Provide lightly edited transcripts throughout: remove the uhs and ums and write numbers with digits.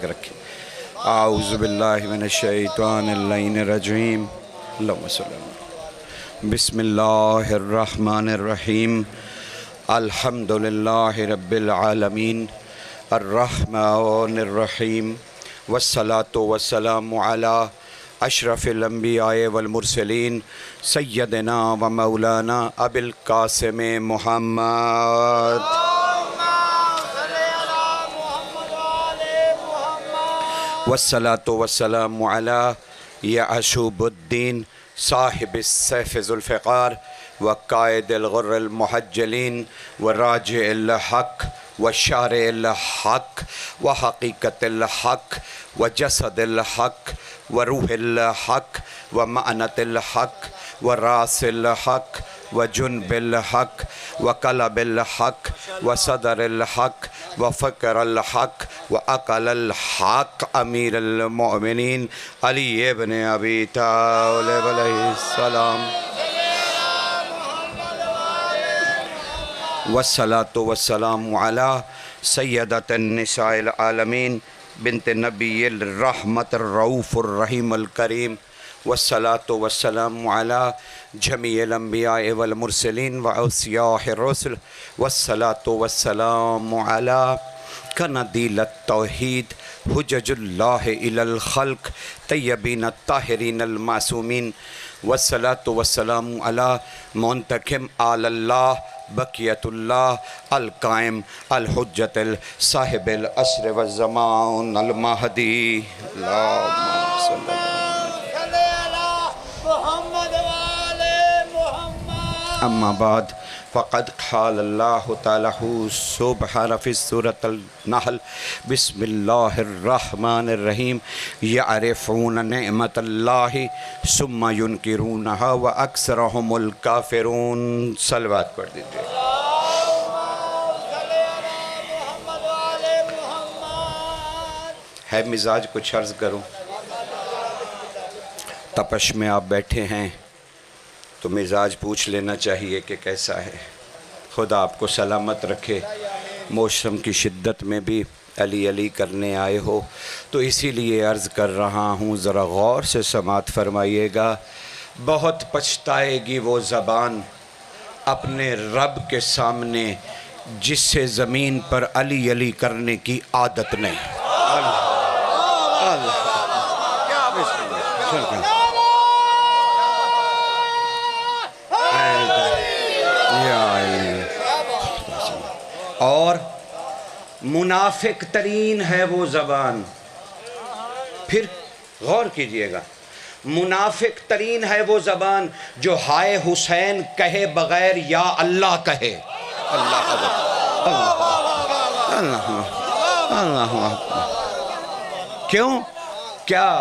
تک رکھیں۔ اعوذ باللہ من الشیطان اللعین الرجیم۔ اللہم صلی اللہ علیہ وسلم۔ بسم اللہ الرحمن الرحیم۔ الحمدللہ رب العالمین الرحمن الرحیم، والصلاة والسلام علی اشرف الانبیاء والمرسلین سیدنا و مولانا ابی القاسم محمد۔ والصلاة والسلام علی یعشوب الدین صاحب السیف ذو الفقار وقائد الغر المحجلین وراجع الحق وشارع الحق وحقیقت الحق وجسد الحق وروح الحق ومعنت الحق وراس الحق وجنب الحق وقلب الحق وصدر الحق وفکر الحق وعقل الحق امیر المؤمنین علی ابن ابی طالب علیہ السلام۔ والصلاة والسلام علی سیدۃ النساء العالمین بنت نبی الرحمت الرؤوف الرحیم الکریم۔ والصلاة والسلام علی جمیع الانبیاء والمرسلین واوصیاء الرسل۔ والصلاة والسلام علی کندیل التوحید حجج اللہ الی الخلق طیبین الطاہرین المعصومین۔ والصلاة والسلام علی منتقم آل اللہ بقیت اللہ القائم الحجت صاحب العصر والزمان المہدی۔ اللہم صلی اما بعد فقد قال اللہ تعالیٰ سبحانہ فی سورۃ النحل بسم اللہ الرحمن الرحیم یعرفون نعمت اللہ ثم ینکرونہا واکثرہم الکافرون۔ صلوات پڑھ دیجئے۔ ہے مزاج کچھ عرض کروں، تپش میں آپ بیٹھے ہیں تو مزاج پوچھ لینا چاہیے کہ کیسا ہے۔ خدا آپ کو سلامت رکھے۔ موسم کی شدت میں بھی علی علی کرنے آئے ہو تو اسی لیے عرض کر رہا ہوں، ذرا غور سے سماعت فرمائیے گا۔ بہت پچھتائے گی وہ زبان اپنے رب کے سامنے جس سے زمین پر علی علی کرنے کی عادت نہیں۔ اللہ اللہ کیا اور منافق ترین ہے وہ زبان۔ پھر غور کیجئے گا، منافق ترین ہے وہ زبان جو ہائے حسین کہے بغیر یا اللہ کہے۔ اللہ اللہ اللہ اکبر۔ کیوں؟ کیا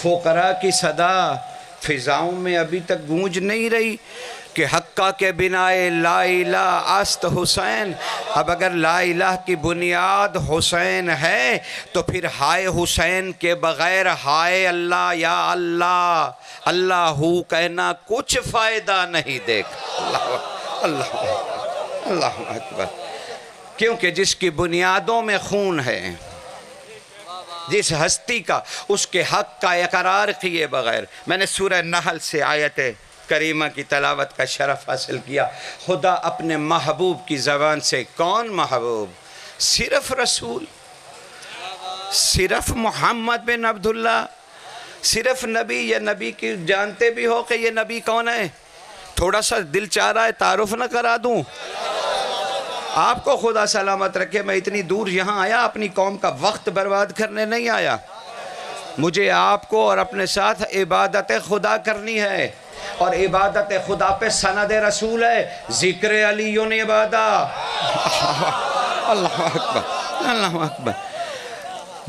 فقراء کی صدا فضاؤں میں ابھی تک گونج نہیں رہی کہ حقہ کے بنائے لا الہ است حسین؟ اب اگر لا الہ کی بنیاد حسین ہے تو پھر ہائے حسین کے بغیر ہائے اللہ یا اللہ اللہ ہو کہنا کچھ فائدہ نہیں دے گا۔ اللہ اللہ اکبر۔ کیونکہ جس کی بنیادوں میں خون ہے، جس ہستی کا اس کے حق کا اقرار کیے بغیر، میں نے سورہ نحل سے آیت کریمہ کی تلاوت کا شرف حاصل کیا۔ خدا اپنے محبوب کی زبان سے، کون محبوب؟ صرف رسول، صرف محمد بن عبداللہ، صرف نبی۔ یا نبی کی جانتے بھی ہو کہ یہ نبی کون ہے؟ تھوڑا سا دل چاہ رہا ہے تعارف نہ کرا دوں؟ آپ کو خدا سلامت رکھے، میں اتنی دور یہاں آیا اپنی قوم کا وقت برباد کرنے نہیں آیا۔ مجھے آپ کو اور اپنے ساتھ عبادت خدا کرنی ہے، اور عبادت خدا پہ سند رسول ہے ذکر علی عبادہ۔ اللہ اکبر اللہ اکبر۔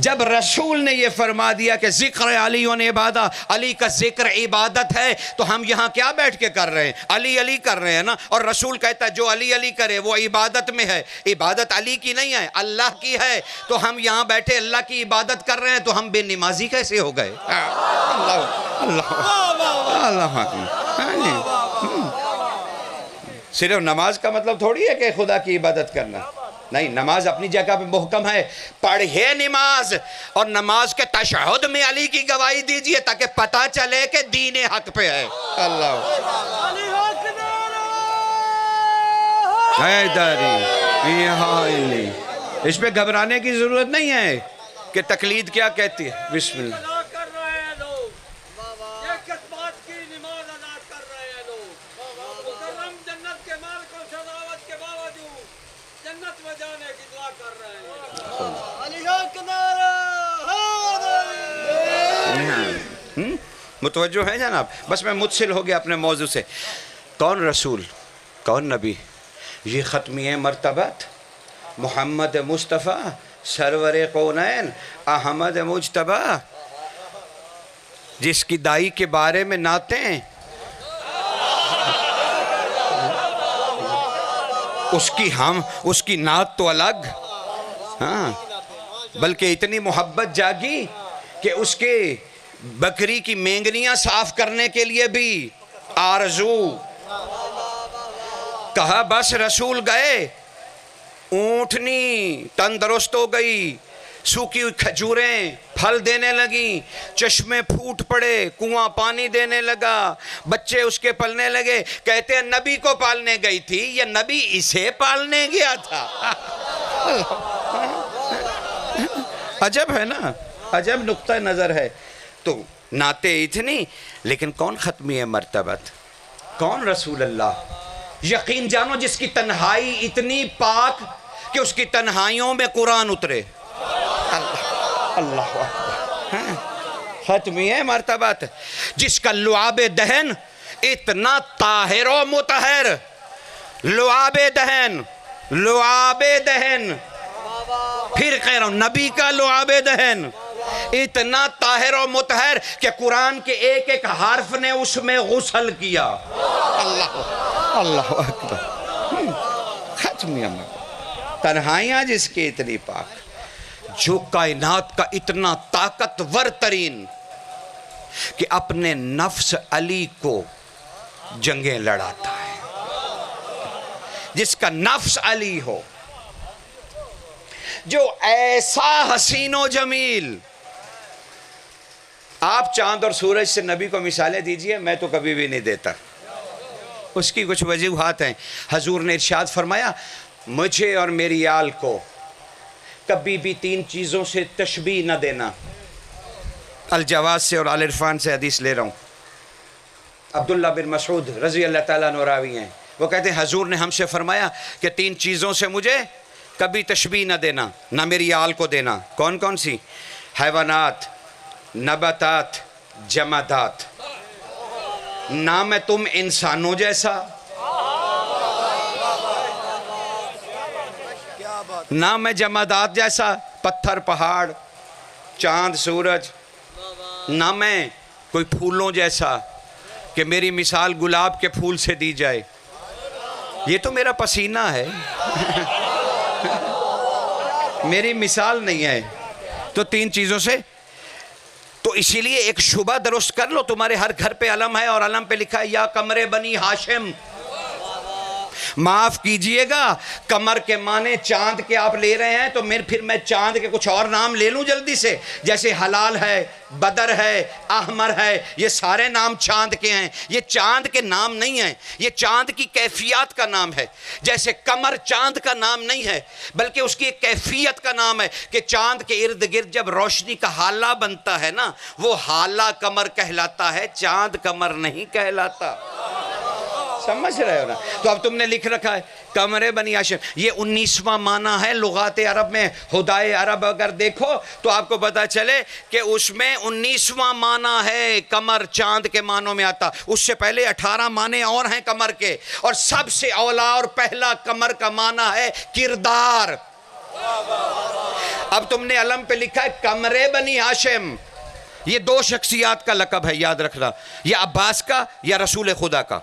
جب رسول نے یہ فرما دیا کہ ذکر علی عبادہ، علی کا ذکر عبادت ہے، تو ہم یہاں کیا بیٹھ کے کر رہے ہیں؟ علی علی کر رہے ہیں نا۔ اور رسول کہتا ہے جو علی علی کرے وہ عبادت میں ہے۔ عبادت علی کی نہیں ہے، اللہ کی ہے۔ تو ہم یہاں بیٹھے اللہ کی عبادت کر رہے ہیں تو ہم بے نمازی کیسے ہو گئے؟ اللہ اللہ صرف نماز کا مطلب تھوڑی ہے کہ خدا کی عبادت کرنا، نہیں، نماز اپنی جگہ پہ محکم ہے، پڑھے نماز، اور نماز کے تشہد میں علی کی گواہی دیجئے تاکہ پتہ چلے کہ دین حق پہ ہے۔ اللہ اس پہ گھبرانے کی ضرورت نہیں ہے کہ تقلید کیا کہتی ہے۔ بسم اللہ۔ متوجہ ہے جناب؟ بس میں متصل ہو گیا اپنے موضوع سے۔ کون رسول، کون نبی؟ یہ ختمیہ مرتبت محمد مصطفیٰ سرور کونین احمد مجتبی، جس کی دائی کے بارے میں نعتیں، اس کی نعت تو الگ، ہاں، بلکہ اتنی محبت جاگی کہ اس کے بکری کی مینگنیاں صاف کرنے کے لیے بھی آرزو، کہا بس رسول گئے، اونٹنی تندرست ہو گئی، سوکھی ہوئی کھجوریں پھل دینے لگیں، چشمے پھوٹ پڑے، کنواں پانی دینے لگا، بچے اس کے پلنے لگے۔ کہتے ہیں نبی کو پالنے گئی تھی یا نبی اسے پالنے گیا تھا؟ عجب ہے نا، عجب نقطہ نظر ہے۔ تو نعتیں اتنی، لیکن کون ختمی ہے مرتبت؟ کون رسول اللہ؟ یقین جانو جس کی تنہائی اتنی پاک کہ اس کی تنہائیوں میں قرآن اترے۔ اللہ اکبر، ختمی ہے مرتبت، جس کا لعاب دہن اتنا طاہر و مطہر، لعاب دہن، لعاب دہن، پھر کہہ رہا ہوں نبی کا لعاب دہن اتنا طاہر و مطہر کہ قرآن کے ایک ایک حرف نے اس میں غسل کیا۔ اللہ اکبر، ختمیہ مرتبت، تنہائیاں جس کی اتنی پاک، جو کائنات کا اتنا طاقتور ترین کہ اپنے نفس علی کو جنگیں لڑاتا ہے، جس کا نفس علی ہو، جو ایسا حسین و جمیل۔ آپ چاند اور سورج سے نبی کو مثالیں دیجئے، میں تو کبھی بھی نہیں دیتا، اس کی کچھ وجوہات ہیں۔ حضور نے ارشاد فرمایا مجھے اور میری آل کو کبھی بھی 3 چیزوں سے تشبیہ نہ دینا۔ الجواز سے اور آل عرفان سے حدیث لے رہا ہوں۔ عبداللہ بن مسعود رضی اللہ تعالیٰ عنہ راوی ہیں، وہ کہتے ہیں حضور نے ہم سے فرمایا کہ 3 چیزوں سے مجھے کبھی تشبیہ نہ دینا، نہ میری آل کو دینا۔ کون کون سی؟ حیوانات، نباتات، جمادات۔ نہ میں تم انسانوں جیسا، نہ میں جمادات جیسا، پتھر پہاڑ چاند سورج، نہ میں کوئی پھولوں جیسا کہ میری مثال گلاب کے پھول سے دی جائے، یہ تو میرا پسینہ ہے، میری مثال نہیں ہے۔ تو 3 چیزوں سے، تو اسی لیے ایک شبہ درست کر لو، تمہارے ہر گھر پہ علم ہے اور علم پہ لکھا ہے یا قمر بنی ہاشم۔ معاف کیجئے گا، قمر کے معنی چاند کے آپ لے رہے ہیں تو پھر میں چاند کے کچھ اور نام لے لوں جلدی سے، جیسے ہلال ہے، بدر ہے، احمر ہے، یہ سارے نام چاند کے ہیں۔ یہ چاند کے نام نہیں ہیں، یہ چاند کی کیفیات کا نام ہے۔ جیسے قمر چاند کا نام نہیں ہے بلکہ اس کی ایک کیفیت کا نام ہے کہ چاند کے ارد گرد جب روشنی کا حالہ بنتا ہے نا، وہ حالہ قمر کہلاتا ہے، چاند قمر نہیں کہلاتا۔ سمجھ رہے ہو نا؟ تو اب تم نے لکھ رکھا ہے قمر بنی ہاشم، یہ 19واں معنی ہے لغات عرب میں۔ ہدائے عرب اگر دیکھو تو آپ کو پتا چلے کہ اس میں 19واں معنی ہے، قمر چاند کے معنوں میں آتا۔ اس سے پہلے 18 معنی اور ہیں قمر کے، اور سب سے اولا اور پہلا قمر کا معنی ہے کردار۔ اب تم نے علم پہ لکھا ہے قمر بنی ہاشم، یہ 2 شخصیات کا لقب ہے، یاد رکھنا، یا عباس کا یا رسول خدا کا۔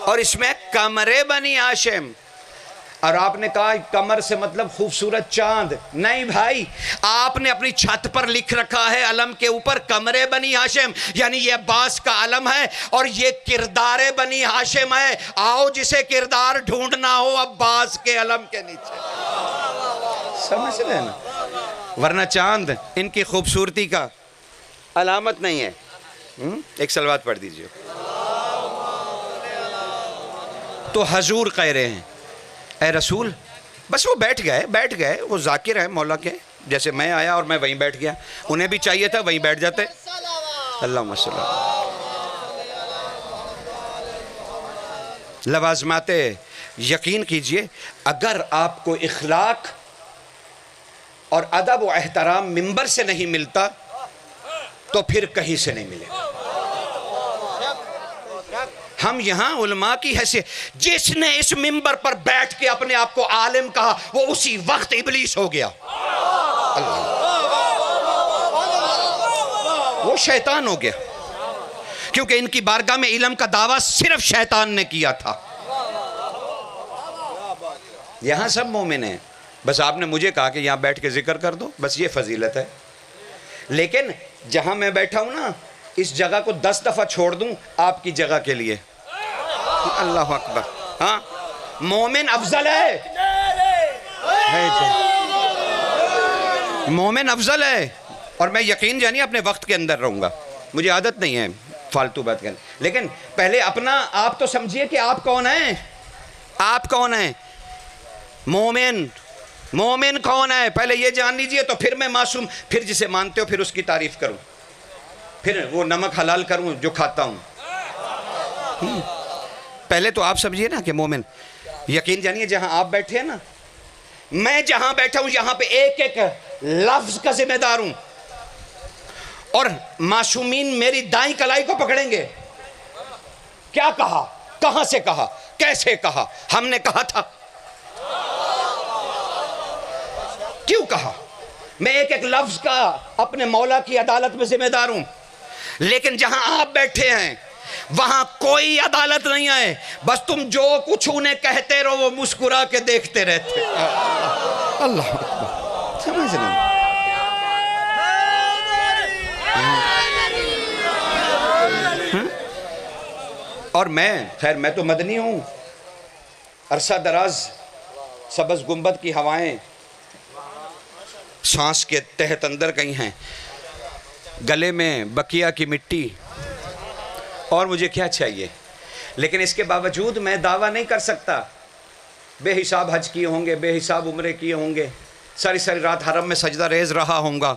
اور اس میں قمر بنی ہاشم، اور آپ نے کہا قمر سے مطلب خوبصورت چاند، نہیں بھائی، آپ نے اپنی چھت پر لکھ رکھا ہے علم کے اوپر قمر بنی ہاشم، یعنی یہ عباس کا علم ہے اور یہ کردار بنی ہاشم ہے، آؤ جسے کردار ڈھونڈنا ہو عباس کے علم کے نیچے، سمجھ رہے نا؟ ورنہ چاند ان کی خوبصورتی کا علامت نہیں ہے۔ ایک صلوات پڑھ دیجئے۔ تو حضور کہہ رہے ہیں اے رسول، بس وہ بیٹھ گئے، وہ ذاکر ہیں مولا کے، جیسے میں آیا اور میں وہیں بیٹھ گیا، انہیں بھی چاہیے تھا وہیں بیٹھ جاتے۔ اللہم صلی اللہ۔ لوازمات یقین کیجئے، اگر آپ کو اخلاق اور ادب و احترام منبر سے نہیں ملتا تو پھر کہیں سے نہیں ملے گا۔ ہم یہاں علماء کی حیثیت، جس نے اس منبر پر بیٹھ کے اپنے آپ کو عالم کہا وہ اسی وقت ابلیس ہو گیا، وہ شیطان ہو گیا، کیونکہ ان کی بارگاہ میں علم کا دعویٰ صرف شیطان نے کیا تھا۔ یہاں سب مومن ہیں، بس آپ نے مجھے کہا کہ یہاں بیٹھ کے ذکر کر دو، بس یہ فضیلت ہے۔ لیکن جہاں میں بیٹھا ہوں نا، اس جگہ کو 10 دفعہ چھوڑ دوں آپ کی جگہ کے لیے۔ اللہ اکبر۔ ہاں، مومن افضل ہے، مومن افضل ہے، اور میں یقین جانی اپنے وقت کے اندر رہوں گا، مجھے عادت نہیں ہے فالتو بات کرنے، لیکن پہلے اپنا آپ تو سمجھیے کہ آپ کون ہیں، آپ کون ہیں، مومن کون ہے پہلے یہ جان لیجئے، تو پھر میں معصوم، پھر جسے مانتے ہو پھر اس کی تعریف کروں، پھر وہ نمک حلال کروں جو کھاتا ہوں۔ پہلے تو آپ سمجھیے نا کہ مومن، یقین جانیے جہاں آپ بیٹھے ہیں نا، میں جہاں بیٹھا ہوں یہاں پہ ایک ایک لفظ کا ذمہ دار ہوں، اور معصومین میری دائیں کلائی کو پکڑیں گے، کیا کہا، کہاں سے کہا، کیسے کہا، ہم نے کہا تھا، کیوں کہا، میں ایک ایک لفظ کا اپنے مولا کی عدالت میں ذمہ دار ہوں۔ لیکن جہاں آپ بیٹھے ہیں وہاں کوئی عدالت نہیں ہے، بس تم جو کچھ انہیں کہتے رہو وہ مسکرا کے دیکھتے رہتے۔ اللہ اکبر، سمجھ رہے ہیں؟ اور خیر میں تو مدنی ہوں، عرصہ دراز سبز گنبد کی ہوائیں سانس کے تحت اندر گئی ہیں، گلے میں بقیہ کی مٹی، اور مجھے کیا چاہیے، لیکن اس کے باوجود میں دعویٰ نہیں کر سکتا، بے حساب حج کیے ہوں گے، بے حساب عمرے کیے ہوں گے، ساری رات حرم میں سجدہ ریز رہا ہوں گا،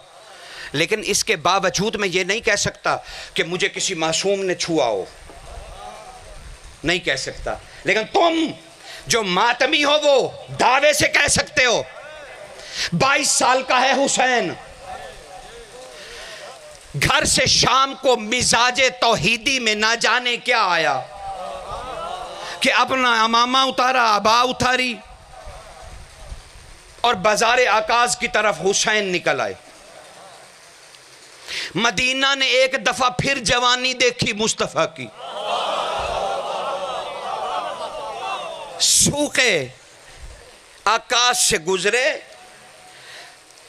لیکن اس کے باوجود میں یہ نہیں کہہ سکتا کہ مجھے کسی معصوم نے چھوا ہو، نہیں کہہ سکتا۔ لیکن تم جو ماتمی ہو وہ دعوے سے کہہ سکتے ہو۔ 22 سال کا ہے حسین، گھر سے شام کو مزاج توحیدی میں نہ جانے کیا آیا کہ اپنا امامہ اتارا، ابا اتاری، اور بازار آکاز کی طرف حسین نکل آئے۔ مدینہ نے ایک دفعہ پھر جوانی دیکھی مصطفیٰ کی، سوقے آکاش سے گزرے،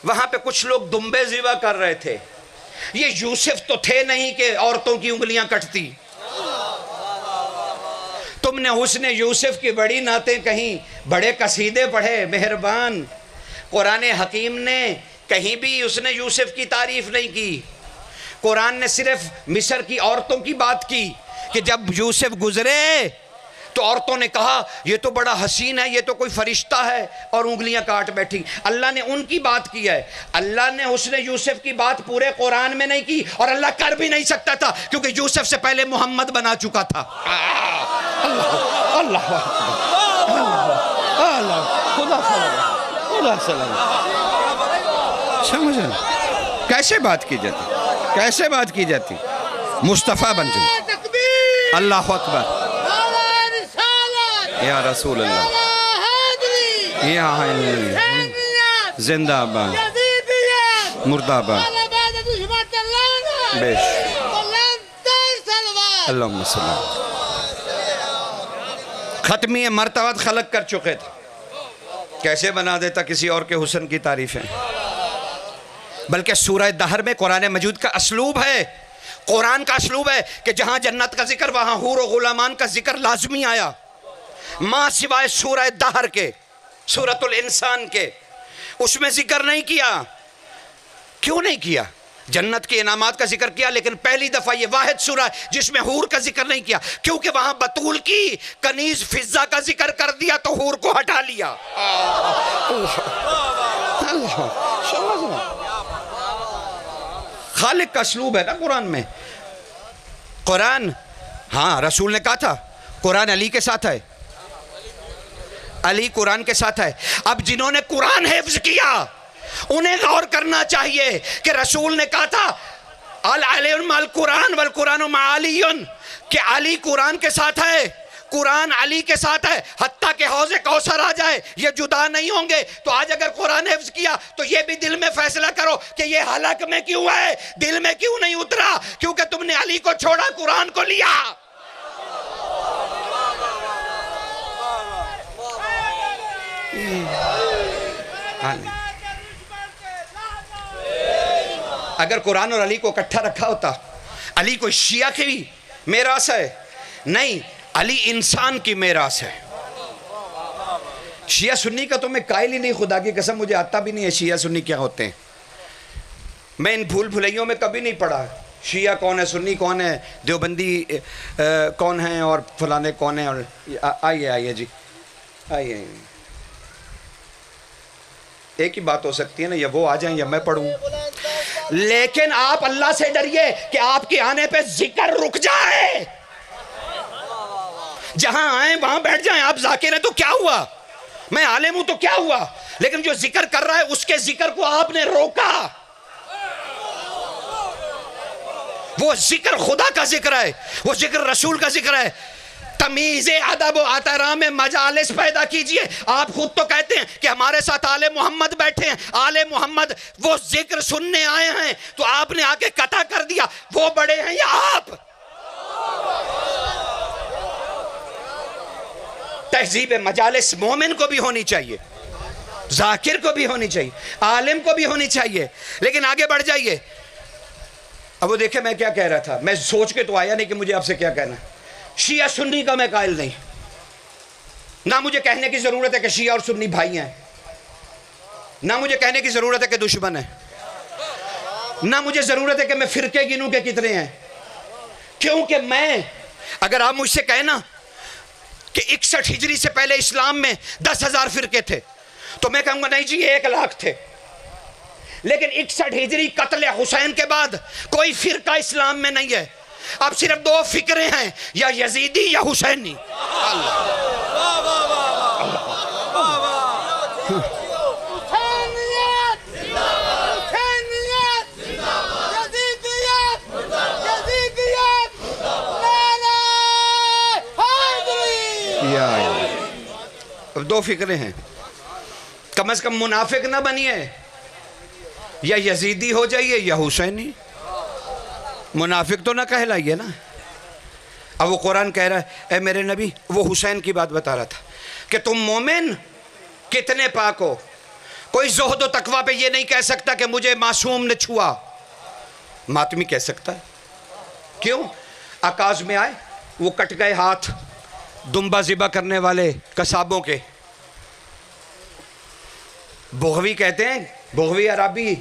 وہاں پہ کچھ لوگ دمبے ذبح کر رہے تھے، یہ یوسف تو تھے نہیں کہ عورتوں کی انگلیاں کٹتی، تم نے حسن یوسف کی بڑی نعتیں کہیں، بڑے قصیدے پڑھے، مہربان، قرآن حکیم نے کہیں بھی حسن یوسف کی تعریف نہیں کی، قرآن نے صرف مصر کی عورتوں کی بات کی کہ جب یوسف گزرے تو عورتوں نے کہا یہ تو بڑا حسین ہے، یہ تو کوئی فرشتہ ہے، اور انگلیاں کاٹ بیٹھی۔ اللہ نے ان کی بات کی ہے، اللہ نے حسن یوسف کی بات پورے قرآن میں نہیں کی، اور اللہ کر بھی نہیں سکتا تھا کیونکہ یوسف سے پہلے محمد بنا چکا تھا۔ اللہ خدا سلام، سمجھ رہے کیسے بات کی جاتی، کیسے بات کی جاتی، مصطفیٰ بن جائے۔ اللہ اکبر، یا رسول اللہ، یا زندہ آباد، مردہ آباد، بیش، اللہم صلی اللہ۔ ختمی مرتبہ خلق کر چکے تھے، کیسے بنا دیتا کسی اور کے حسن کی تعریفیں. بلکہ سورہ دہر میں قرآن مجید کا اسلوب ہے، قرآن کا اسلوب ہے کہ جہاں جنت کا ذکر وہاں حور و غلامان کا ذکر لازمی آیا، ماں سوائے سورہ دہر کے، سورۃ الانسان کے، اس میں ذکر نہیں کیا. کیوں نہیں کیا؟ جنت کے انعامات کا ذکر کیا، لیکن پہلی دفعہ یہ واحد سورہ ہے جس میں حور کا ذکر نہیں کیا، کیونکہ وہاں بطول کی کنیز فضہ کا ذکر کر دیا تو حور کو ہٹا لیا. خالق کا اسلوب ہے نا قرآن میں. قرآن، ہاں رسول نے کہا تھا قرآن علی کے ساتھ ہے، علی قرآن کے ساتھ ہے. اب جنہوں نے قرآن حفظ کیا انہیں غور کرنا چاہیے کہ رسول نے کہا تھا العلی مع القرآن والقرآن مع علی، کہ علی قرآن کے ساتھ ہے، قرآن علی کے ساتھ ہے، حتیٰ کہ حوض کوثر آ جائے یہ جدا نہیں ہوں گے. تو آج اگر قرآن حفظ کیا تو یہ بھی دل میں فیصلہ کرو کہ یہ حلق میں کیوں ہے، دل میں کیوں نہیں اترا، کیونکہ تم نے علی کو چھوڑا قرآن کو لیا. اگر قرآن اور علی کو اکٹھا رکھا ہوتا، علی کوئی شیعہ کی میراث ہے نہیں، علی انسان کی میراث ہے. شیعہ سنی کا تو میں قائل ہی نہیں، خدا کی قسم مجھے آتا بھی نہیں ہے شیعہ سنی کیا ہوتے ہیں. میں ان بھول بھلائیوں میں کبھی نہیں پڑھا شیعہ کون ہے، سنی کون ہے، دیوبندی کون ہیں اور فلانے کون ہیں. اور آئیے جی آئیے، ایک ہی بات ہو سکتی ہے نا، یا وہ آ جائیں یا میں پڑھوں. لیکن آپ اللہ سے ڈریے کہ آپ کے آنے پہ ذکر رک جائے. جہاں آئیں وہاں بیٹھ جائیں. آپ ذاکر ہیں تو کیا ہوا، میں عالم ہوں تو کیا ہوا، لیکن جو ذکر کر رہا ہے اس کے ذکر کو آپ نے روکا. وہ ذکر خدا کا ذکر ہے، وہ ذکر رسول کا ذکر ہے. تمیز ادب و احترام مجالس پیدا کیجئے. آپ خود تو کہتے ہیں کہ ہمارے ساتھ آل محمد بیٹھے ہیں، آل محمد وہ ذکر سننے آئے ہیں، تو آپ نے آ کے قطع کر دیا وہ بڑے ہیں یا آپ. تہذیب مجالس مومن کو بھی ہونی چاہیے، ذاکر کو بھی ہونی چاہیے، عالم کو بھی ہونی چاہیے. لیکن آگے بڑھ جائیے. اب وہ دیکھیں میں کیا کہہ رہا تھا، میں سوچ کے تو آیا نہیں کہ مجھے آپ سے کیا کہنا. شیعہ سنی کا میں قائل نہیں، نہ مجھے کہنے کی ضرورت ہے کہ شیعہ اور سنی بھائی ہیں، نہ مجھے کہنے کی ضرورت ہے کہ دشمن ہیں، نہ مجھے ضرورت ہے کہ میں فرقے گنوں کے کتنے ہیں. کیونکہ میں، اگر آپ مجھ سے کہنا کہ 61 ہجری سے پہلے اسلام میں 10,000 فرقے تھے تو میں کہوں گا نہیں جی 1,00,000 تھے. لیکن 61 ہجری قتل حسین کے بعد کوئی فرقہ اسلام میں نہیں ہے. اب صرف 2 فکریں ہیں، یا یزیدی یا حسینی. اب 2 فکریں ہیں. کم از کم منافق نہ بنیے، یا یزیدی ہو جائیے یا حسینی. منافق تو نہ کہلائیے نا. اب وہ قرآن کہہ رہا ہے اے میرے نبی، وہ حسین کی بات بتا رہا تھا کہ تم مومن کتنے پاک ہو. کوئی زہد و تقویٰ پہ یہ نہیں کہہ سکتا کہ مجھے معصوم نے چھوا. ماتمی کہہ سکتا ہے. کیوں؟ آکاز میں آئے وہ کٹ گئے ہاتھ دمبا ذبح کرنے والے قصابوں کے. بغوی کہتے ہیں، بغوی عربی،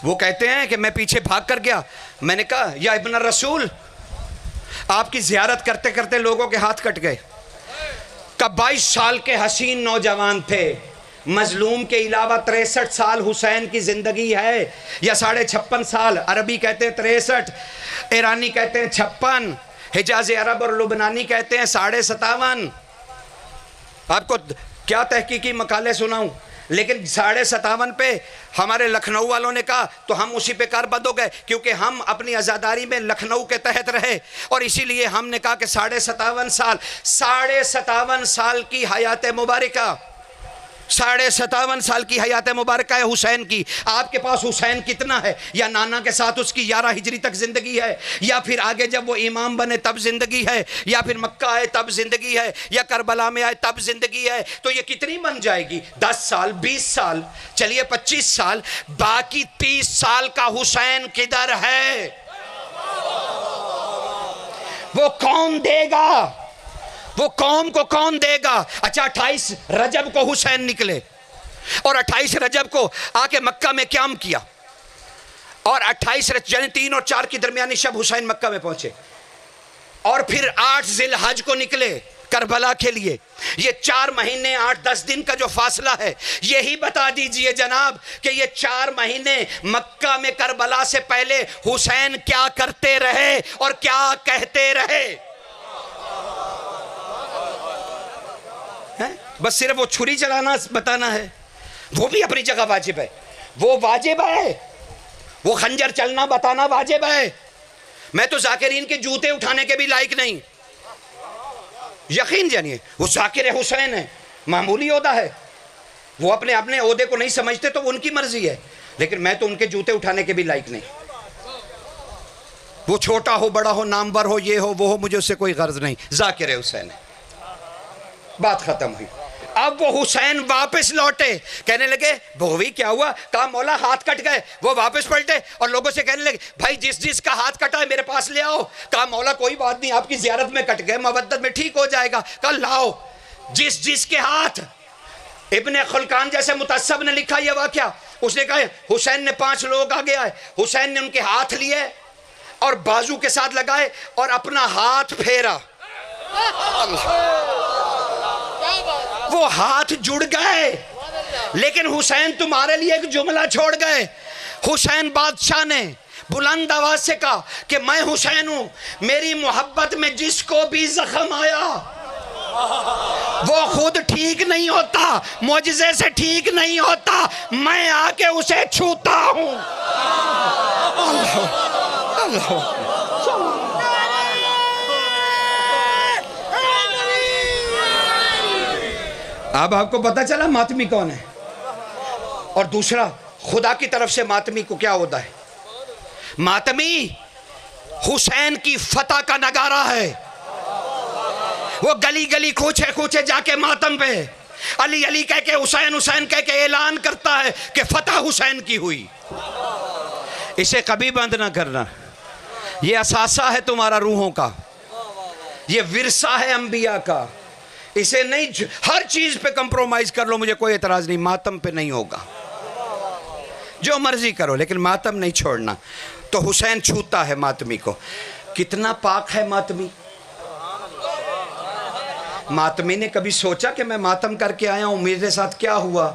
وہ کہتے ہیں کہ میں پیچھے بھاگ کر گیا. میں نے کہا یا ابن الرسول، آپ کی زیارت کرتے کرتے لوگوں کے ہاتھ کٹ گئے. کہ 22 سال کے حسین نوجوان تھے. مظلوم کے علاوہ 63 سال حسین کی زندگی ہے، یا 56.5 سال. عربی کہتے ہیں 63، ایرانی کہتے ہیں 56، حجاز عرب اور لبنانی کہتے ہیں 57.5. آپ کو کیا تحقیقی مقالے سناؤں، لیکن 57.5 پہ ہمارے لکھنؤ والوں نے کہا تو ہم اسی پہ کاربند ہو گئے، کیونکہ ہم اپنی عزاداری میں لکھنؤ کے تحت رہے، اور اسی لیے ہم نے کہا کہ 57.5 سال 57.5 سال کی حیات مبارکہ 57.5 سال کی حیات مبارکہ ہے حسین کی. آپ کے پاس حسین کتنا ہے؟ یا نانا کے ساتھ اس کی 11 ہجری تک زندگی ہے، یا پھر آگے جب وہ امام بنے تب زندگی ہے، یا پھر مکہ آئے تب زندگی ہے، یا کربلا میں آئے تب زندگی ہے. تو یہ کتنی بن جائے گی؟ 10 سال، 20 سال، چلیے 25 سال. باقی 30 سال کا حسین کدھر ہے؟ وہ کون دے گا؟ وہ قوم کو کون دے گا؟ اچھا 28 رجب کو حسین نکلے اور 28 رجب کو آ کے مکہ میں قیام کیا، اور 28 یعنی 3 اور 4 کی درمیانی شب حسین مکہ میں پہنچے، اور پھر 8 ذی الحج کو نکلے کربلا کے لیے. یہ 4 مہینے 8-10 دن کا جو فاصلہ ہے، یہی بتا دیجئے جناب کہ یہ 4 مہینے مکہ میں کربلا سے پہلے حسین کیا کرتے رہے اور کیا کہتے رہے؟ بس صرف وہ چھری چلانا بتانا ہے، وہ بھی اپنی جگہ واجب ہے، وہ واجب ہے. وہ خنجر چلنا بتانا واجب ہے. میں تو ذاکرین کے جوتے اٹھانے کے بھی لائق نہیں. یقین جانیے وہ ذاکر حسین ہے، معمولی عہدہ ہے. وہ اپنے عہدے کو نہیں سمجھتے تو ان کی مرضی ہے، لیکن میں تو ان کے جوتے اٹھانے کے بھی لائق نہیں. وہ چھوٹا ہو بڑا ہو نامور ہو یہ ہو وہ ہو، مجھے اس سے کوئی غرض نہیں. ذاکر حسین ہے، بات ختم ہوئی. اب وہ حسین واپس لوٹے، کہنے لگے بھووی کیا ہوا؟ کہا مولا ہاتھ کٹ گئے. وہ واپس پلٹے اور لوگوں سے کہنے لگے بھائی جس کا ہاتھ کٹا ہے میرے پاس لے آؤ. کہا مولا کوئی بات نہیں، آپ کی زیارت میں کٹ گئے، مودت میں ٹھیک ہو جائے گا. کہا لاؤ. جس کے ہاتھ، ابن خلقان جیسے متعصب نے لکھا یہ واقعہ، اس نے کہا حسین نے 5 لوگ آگے آئے، حسین نے ان کے ہاتھ لیے اور بازو کے ساتھ لگائے اور اپنا ہاتھ پھیرا. وہ ہاتھ جڑ گئے، لیکن حسین تمہارے لیے ایک جملہ چھوڑ گئے. حسین بادشاہ نے بلند آواز سے کہا کہ میں حسین ہوں، میری محبت میں جس کو بھی زخم آیا وہ خود ٹھیک نہیں ہوتا، معجزے سے ٹھیک نہیں ہوتا، میں آ کے اسے چھوتا ہوں. اب آپ کو پتا چلا ماتمی کون ہے. اور دوسرا، خدا کی طرف سے ماتمی کو کیا ہوتا ہے؟ ماتمی حسین کی فتح کا نگارہ ہے. وہ گلی گلی کوچے کوچے جا کے ماتم پہ علی علی کہہ کے حسین حسین کہہ کے اعلان کرتا ہے کہ فتح حسین کی ہوئی. اسے کبھی بند نہ کرنا. یہ اثاثہ ہے تمہارا روحوں کا، یہ ورثہ ہے انبیاء کا. اسے نہیں، ہر چیز پہ کمپرومائز کر لو، مجھے کوئی اعتراض نہیں، ماتم پہ نہیں ہوگا، جو مرضی کرو لیکن ماتم نہیں چھوڑنا. تو حسین چھوتا ہے ماتمی کو. کتنا پاک ہے ماتمی. ماتمی نے کبھی سوچا کہ میں ماتم کر کے آیا ہوں میرے ساتھ کیا ہوا؟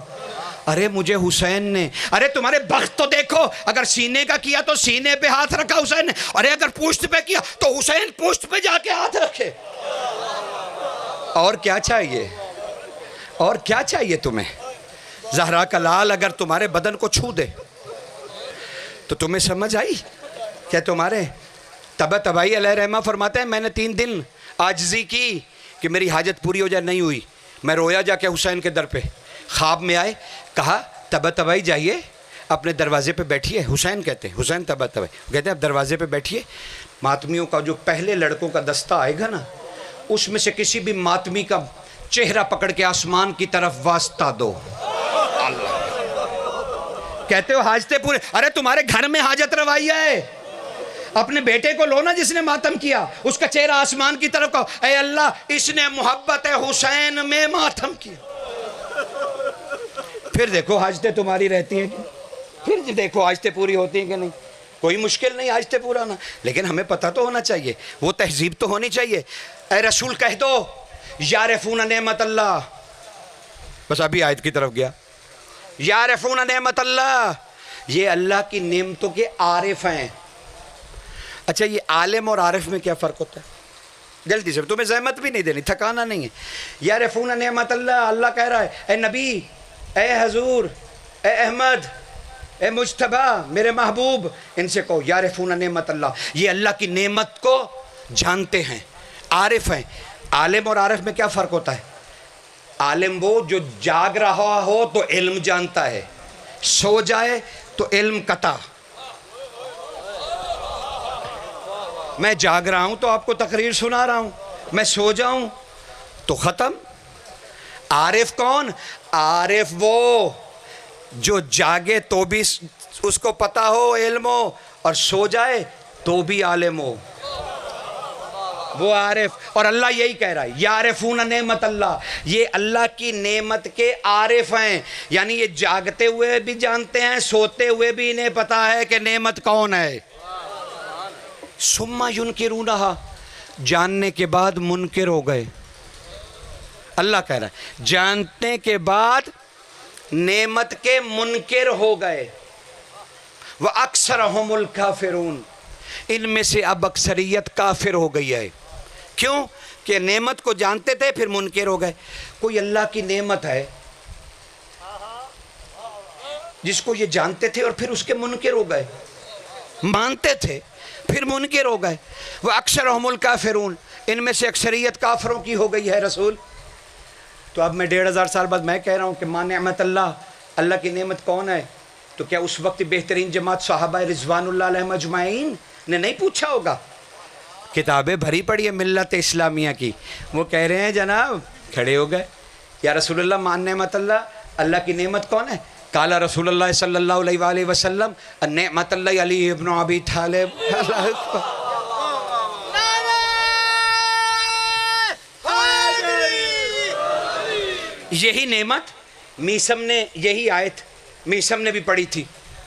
ارے مجھے حسین نے، ارے تمہارے بخت تو دیکھو، اگر سینے کا کیا تو سینے پہ ہاتھ رکھا حسین نے، ارے اگر پوشت پہ کیا تو حسین پوشت پہ جا کے ہاتھ رکھے. اور کیا چاہیے؟ اور کیا چاہیے تمہیں؟ زہرا کا لال اگر تمہارے بدن کو چھو دے تو تمہیں سمجھ آئی کیا؟ تمہارے طبع طبائی علیہ رحمہ فرماتے ہیں میں نے 3 دن عاجزی کی کہ میری حاجت پوری ہو جائے، نہیں ہوئی. میں رویا جا کے حسین کے در پہ. خواب میں آئے، کہا طبع طبائی جائیے اپنے دروازے پہ بیٹھیے. حسین کہتے ہیں، حسین طبع طبائی کہتے ہیں اب دروازے پہ بیٹھیے، ماتمیوں کا جو پہلے لڑکوں کا دستہ آئے گا نا، اس میں سے کسی بھی ماتمی کا چہرہ پکڑ کے آسمان کی طرف واسطہ دو. کہتے ہو حاجتیں پورے، ارے تمہارے گھر میں حاجت روائی ہے. اپنے بیٹے کو لو نا جس نے ماتم کیا، اس کا چہرہ آسمان کی طرف کہو اے اللہ اس نے محبت حسین میں ماتم کیا. پھر دیکھو حاجتیں تمہاری رہتی ہیں، پھر دیکھو حاجتیں پوری ہوتی ہیں کہ نہیں. کوئی مشکل نہیں حاجتیں پورا نا، لیکن ہمیں پتہ تو ہونا چاہیے، وہ تہذیب تو ہونی چاہیے. اے رسول کہہ دو یعرفون نعمت اللہ. بس ابھی آیت کی طرف گیا. یعرفون نعمت اللہ، یہ اللہ کی نعمتوں کے عارف ہیں. اچھا یہ عالم اور عارف میں کیا فرق ہوتا ہے؟ جلدی سے، تمہیں زحمت بھی نہیں دینی، تھکانا نہیں ہے. یعرفون نعمت اللہ، اللہ کہہ رہا ہے اے نبی، اے حضور، اے احمد، اے مجتبی، میرے محبوب، ان سے کہو یعرفون نعمت اللہ، یہ اللہ کی نعمت کو جانتے ہیں، عارف ہیں. عالم اور عارف میں کیا فرق ہوتا ہے؟ عالم وہ جو جاگ رہا ہو تو علم جانتا ہے، سو جائے تو علم قطع۔ میں جاگ رہا ہوں تو آپ کو تقریر سنا رہا ہوں، میں سو جاؤں تو ختم۔ عارف کون؟ عارف وہ جو جاگے تو بھی اس کو پتہ ہو علم ہو، اور سو جائے تو بھی عالم ہو، وہ عارف۔ اور اللہ یہی کہہ رہا ہے یعرفون نعمت اللہ، یہ اللہ کی نعمت کے عارف ہیں، یعنی یہ جاگتے ہوئے بھی جانتے ہیں، سوتے ہوئے بھی انہیں پتہ ہے کہ نعمت کون ہے۔ ثم ینکرونہا، جاننے کے بعد منکر ہو گئے۔ اللہ کہہ رہا ہے جاننے کے بعد نعمت کے منکر ہو گئے۔ وَأَكْثَرَهُمُ الْكَافِرُونَ، ان میں سے اب اکثریت کافر ہو گئی ہے۔ کیوں؟ کہ نعمت کو جانتے تھے پھر منکر ہو گئے۔ کوئی اللہ کی نعمت ہے جس کو یہ جانتے تھے اور پھر اس کے منکر ہو گئے، مانتے تھے پھر منکر ہو گئے۔ وَأَكْثَرُهُمُ الْكَافِرُونَ، ان میں سے اکثریت کافروں کی ہو گئی ہے رسول۔ تو اب میں 1500 سال بعد میں کہہ رہا ہوں کہ ماں نعمت اللہ، اللہ کی نعمت کون ہے، تو کیا اس وقت بہترین جماعت صحابہ رضوان اللہ علیہم اجمعین نے نہیں پوچھا ہوگا؟ کتابیں بھری پڑی ہے ملت اسلامیہ کی، وہ کہہ رہے ہیں جناب، کھڑے ہو گئے، یا رسول اللہ مان نعمت اللہ، اللہ کی نعمت کون ہے؟ قال رسول اللہ صلی اللہ علیہ وآلہ وسلم نعمت اللہ علی ابن ابی طالب۔ اللہ اکبر۔ یہی نعمت میسم نے، یہی آیت میسم نے بھی پڑھی تھی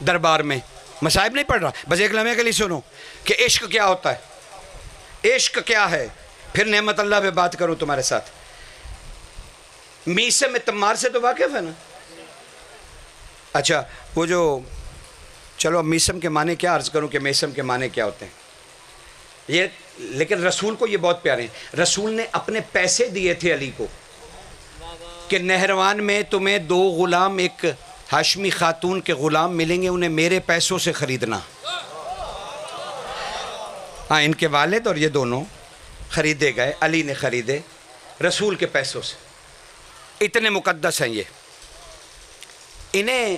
دربار میں، مصائب نہیں پڑھ رہا، بس ایک لمحے کے لیے سنو کہ عشق کیا ہوتا ہے، عشق کیا ہے، پھر نعمت اللہ پہ بات کروں تمہارے ساتھ۔ میسم تمار سے تو واقف ہے نا؟ اچھا وہ جو، چلو اب میسم کے معنی کیا عرض کروں کہ میسم کے معنی کیا ہوتے ہیں یہ، لیکن رسول کو یہ بہت پیارے ہیں۔ رسول نے اپنے پیسے دیے تھے علی کو کہ نہروان میں تمہیں 2 غلام، ایک ہاشمی خاتون کے غلام ملیں گے، انہیں میرے پیسوں سے خریدنا۔ ہاں ان کے والد اور یہ دونوں خریدے گئے، علی نے خریدے رسول کے پیسوں سے، اتنے مقدس ہیں یہ۔ انہیں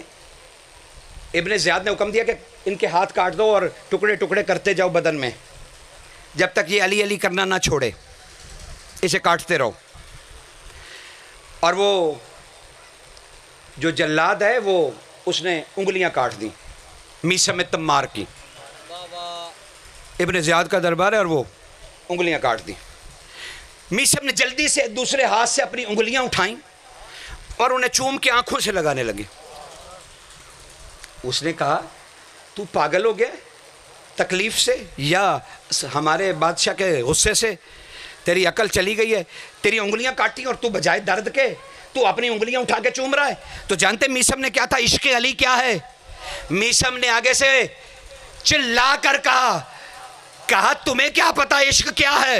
ابن زیاد نے حکم دیا کہ ان کے ہاتھ کاٹ دو اور ٹکڑے ٹکڑے کرتے جاؤ بدن میں، جب تک یہ علی علی کرنا نہ چھوڑے، اسے کاٹتے رہو۔ اور وہ جو جلاد ہے وہ اس نے انگلیاں کاٹ دیں، میسم تمار کی۔ ابن زیاد کا دربار ہے اور وہ انگلیاں کاٹ دیں۔ میسم نے جلدی سے دوسرے ہاتھ سے اپنی انگلیاں اٹھائیں اور انہیں چوم کے آنکھوں سے لگانے لگے۔ اس نے کہا تو پاگل ہو گیا تکلیف سے یا ہمارے بادشاہ کے غصے سے؟ تیری عقل چلی گئی ہے، تیری انگلیاں کاٹی اور تو بجائے درد کے تو اپنی انگلیاں اٹھا کے چوم رہا ہے۔ تو جانتے میسم نے کیا تھا؟ عشق علی کیا ہے؟ میسم نے آگے سے چلا کر کہا تمہیں کیا پتا عشق کیا ہے؟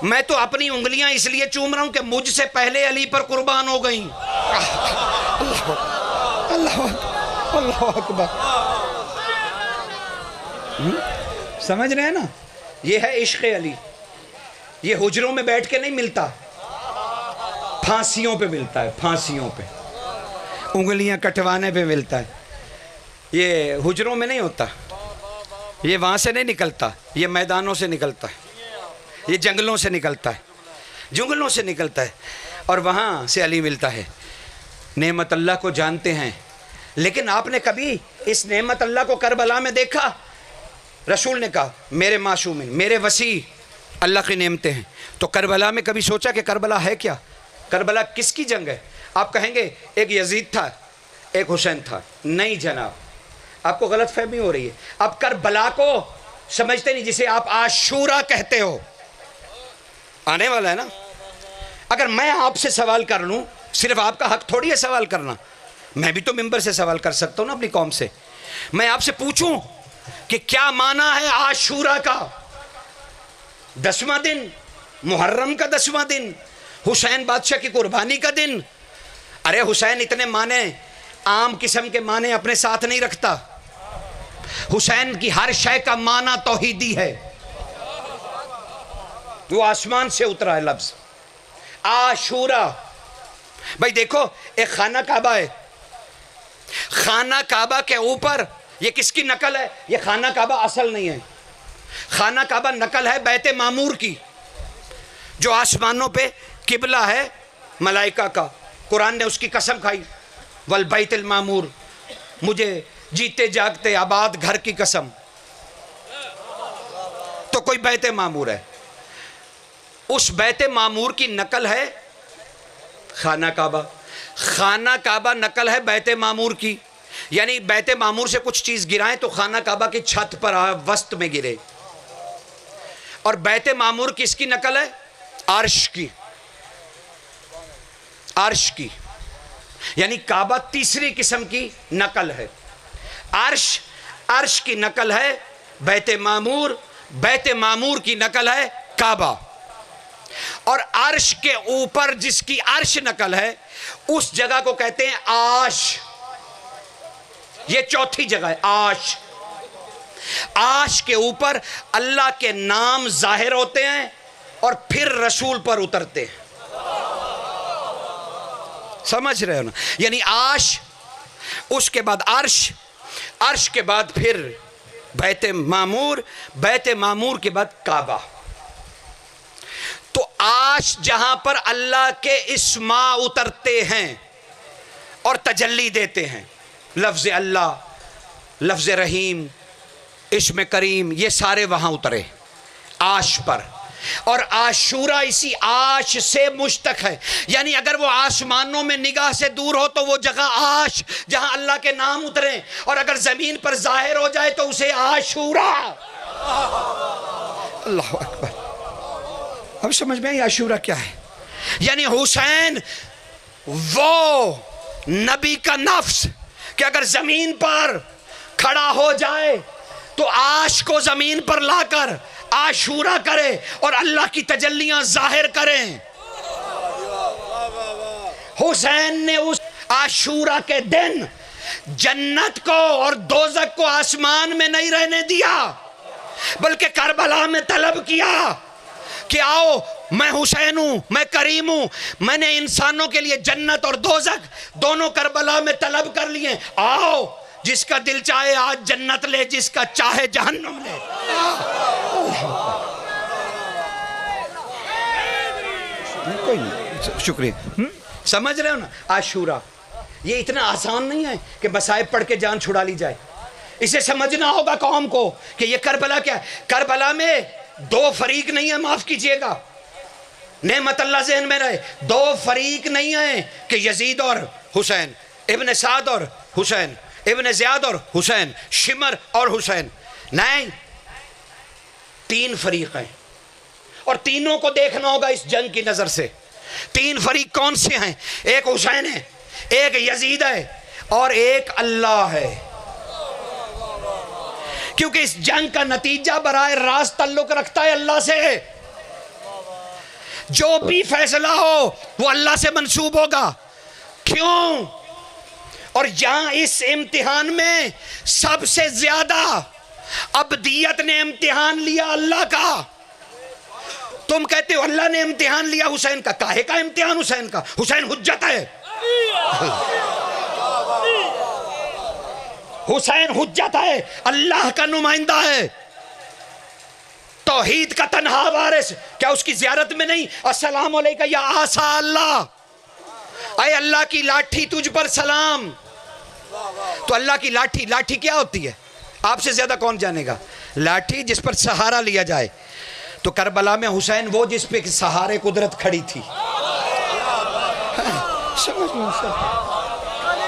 میں تو اپنی انگلیاں اس لیے چوم رہا ہوں کہ مجھ سے پہلے علی پر قربان ہو گئیں۔ اللہ اکبر۔ سمجھ رہے ہیں نا؟ یہ ہے عشق علی۔ یہ حجروں میں بیٹھ کے نہیں ملتا، پھانسیوں پہ ملتا ہے، پھانسیوں پہ، انگلیاں کٹوانے پہ ملتا ہے۔ یہ حجروں میں نہیں ہوتا، یہ وہاں سے نہیں نکلتا، یہ میدانوں سے نکلتا ہے، یہ جنگلوں سے نکلتا ہے، جنگلوں سے نکلتا ہے، اور وہاں سے علی ملتا ہے۔ نعمت اللہ کو جانتے ہیں، لیکن آپ نے کبھی اس نعمت اللہ کو کربلا میں دیکھا؟ رسول نے کہا میرے معصومین، میرے وسیع اللہ کی نعمتیں ہیں، تو کربلا میں کبھی سوچا کہ کربلا ہے کیا؟ کربلا کس کی جنگ ہے؟ آپ کہیں گے ایک یزید تھا ایک حسین تھا، نہیں جناب، آپ کو غلط فہمی ہو رہی ہے۔ آپ کربلا کو سمجھتے نہیں جسے آپ عاشورہ کہتے ہو، آنے والا ہے نا۔ اگر میں آپ سے سوال کر لوں، صرف آپ کا حق تھوڑی ہے سوال کرنا، میں بھی تو ممبر سے سوال کر سکتا ہوں نا اپنی قوم سے۔ میں آپ سے پوچھوں کہ کیا معنی ہے عاشورہ کا؟ 10واں دن، محرم کا 10واں دن، حسین بادشاہ کی قربانی کا دن۔ ارے حسین اتنے معنی، عام قسم کے معنی اپنے ساتھ نہیں رکھتا۔ حسین کی ہر شے کا معنی توحیدی ہے، وہ آسمان سے اترا ہے لفظ عاشورہ۔ بھائی دیکھو ایک خانہ کعبہ ہے، خانہ کعبہ کے اوپر یہ کس کی نقل ہے؟ یہ خانہ کعبہ اصل نہیں ہے، خانہ کعبہ نقل ہے بیت معمور کی، جو آسمانوں پہ قبلہ ہے ملائکہ کا۔ قرآن نے اس کی قسم کھائی، والبیت المعمور، مجھے جیتے جاگتے آباد گھر کی قسم۔ تو کوئی بیت معمور ہے، اس بیت معمور کی نقل ہے خانہ کعبہ، خانہ کعبہ نقل ہے بیت معمور کی، یعنی بیت معمور سے کچھ چیز گرائیں تو خانہ کعبہ کی چھت پر وسط میں گرے۔ اور بیت معمور کس کی نقل ہے؟ عرش کی، عرش کی، یعنی کعبہ تیسری قسم کی نقل ہے۔ عرش کی نقل ہے بیت معمور، بیت معمور کی نقل ہے کعبہ۔ اور عرش کے اوپر جس کی عرش نقل ہے اس جگہ کو کہتے ہیں عاش، یہ چوتھی جگہ ہے عاش۔ عاش کے اوپر اللہ کے نام ظاہر ہوتے ہیں اور پھر رسول پر اترتے ہیں، سمجھ رہے ہو نا؟ یعنی عاش، اس کے بعد عرش، عرش کے بعد پھر بیت معمور، بیت معمور کے بعد کعبہ۔ تو عاش جہاں پر اللہ کے اسماء اترتے ہیں اور تجلی دیتے ہیں، لفظ اللہ، لفظ رحیم، اسم کریم، یہ سارے وہاں اترے عاش پر۔ اور عاشورہ اسی عاش سے مشتق ہے، یعنی اگر وہ آسمانوں میں نگاہ سے دور ہو تو وہ جگہ عاش جہاں اللہ کے نام اتریں، اور اگر زمین پر ظاہر ہو جائے تو اسے عاشورہ۔ اللہ اکبر، اب سمجھ میں آئی عاشورہ کیا ہے؟ یعنی حسین وہ نبی کا نفس کہ اگر زمین پر کھڑا ہو جائے تو عاش کو زمین پر لا کر عاشورہ کرے اور اللہ کی تجلیاں ظاہر کریں۔ حسین نے اس عاشورہ کے دن جنت کو اور دوزخ کو آسمان میں نہیں رہنے دیا، بلکہ کربلا میں طلب کیا کہ آؤ میں حسین ہوں، میں کریم ہوں، میں نے انسانوں کے لیے جنت اور دوزخ دونوں کربلا میں طلب کر لیے، آؤ جس کا دل چاہے آج جنت لے، جس کا چاہے جہنم لے۔ کوئی نہیں، شکریہ۔ سمجھ رہے ہو نا؟ عاشورہ یہ اتنا آسان نہیں ہے کہ مصائب پڑھ کے جان چھڑا لی جائے، اسے سمجھنا ہوگا قوم کو کہ یہ کربلا کیا ہے۔ کربلا میں دو فریق نہیں ہیں، معاف کیجئے گا، نعمت اللہ ذہن میں رہے، دو فریق نہیں ہیں کہ یزید اور حسین، ابن سعد اور حسین، ابن زیاد اور حسین، شمر اور حسین، نہیں، تین فریق ہیں، اور تینوں کو دیکھنا ہوگا اس جنگ کی نظر سے۔ تین فریق کون سے ہیں؟ ایک حسین ہے، ایک یزید ہے، اور ایک اللہ ہے، کیونکہ اس جنگ کا نتیجہ براہ راست تعلق رکھتا ہے اللہ سے۔ جو بھی فیصلہ ہو وہ اللہ سے منسوب ہوگا۔ کیوں؟ اور یہاں اس امتحان میں سب سے زیادہ عبدیت نے امتحان لیا اللہ کا۔ تم کہتے ہو اللہ نے امتحان لیا حسین کا، کاہے کا امتحان حسین کا؟ حسین حجت ہے، حسین حجت ہے، اللہ کا نمائندہ ہے، توحید کا تنہا وارث۔ کیا اس کی زیارت میں نہیں السلام علیکہ یا آسا اللہ، اے اللہ کی لاٹھی تجھ پر سلام؟ تو اللہ کی لاٹھی، لاٹھی کیا ہوتی ہے آپ سے زیادہ کون جانے گا؟ لاٹھی جس پر سہارا لیا جائے۔ تو کربلا میں حسین وہ جس پہ سہارے قدرت کھڑی تھی۔ سمجھ لو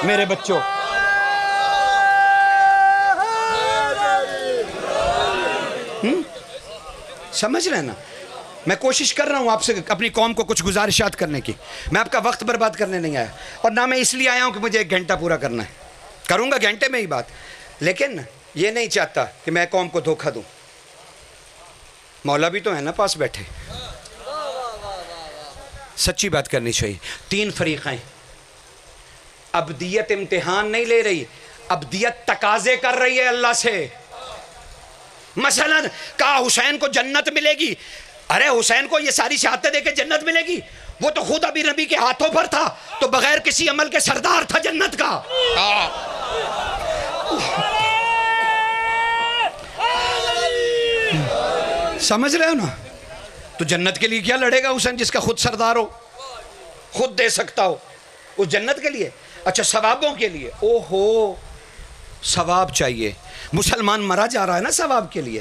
میرے بچوں، سمجھ رہے ہیں نا؟ میں کوشش کر رہا ہوں آپ سے اپنی قوم کو کچھ گزارشات کرنے کی، میں آپ کا وقت برباد کرنے نہیں آیا، اور نہ میں اس لیے آیا ہوں کہ مجھے 1 گھنٹہ پورا کرنا ہے، کروں گا گھنٹے میں ہی بات، لیکن یہ نہیں چاہتا کہ میں قوم کو دھوکہ دوں۔ مولا بھی تو ہے نا پاس بیٹھے، سچی بات کرنی چاہیے۔ 3 فریق ہیں، عبدیت امتحان نہیں لے رہی، عبدیت تقاضے کر رہی ہے اللہ سے۔ مثلا کہا حسین کو جنت ملے گی، ارے حسین کو یہ ساری شہادتیں دے کے جنت ملے گی؟ وہ تو خود ابھی نبی کے ہاتھوں پر تھا تو بغیر کسی عمل کے سردار تھا جنت کا. سمجھ رہے ہو نا؟ تو جنت کے لیے کیا لڑے گا حسین جس کا خود سردار ہو, خود دے سکتا ہو اس جنت کے لیے. اچھا ثوابوں کے لیے, او ہو ثواب چاہیے. مسلمان مرا جا رہا ہے نا ثواب کے لیے.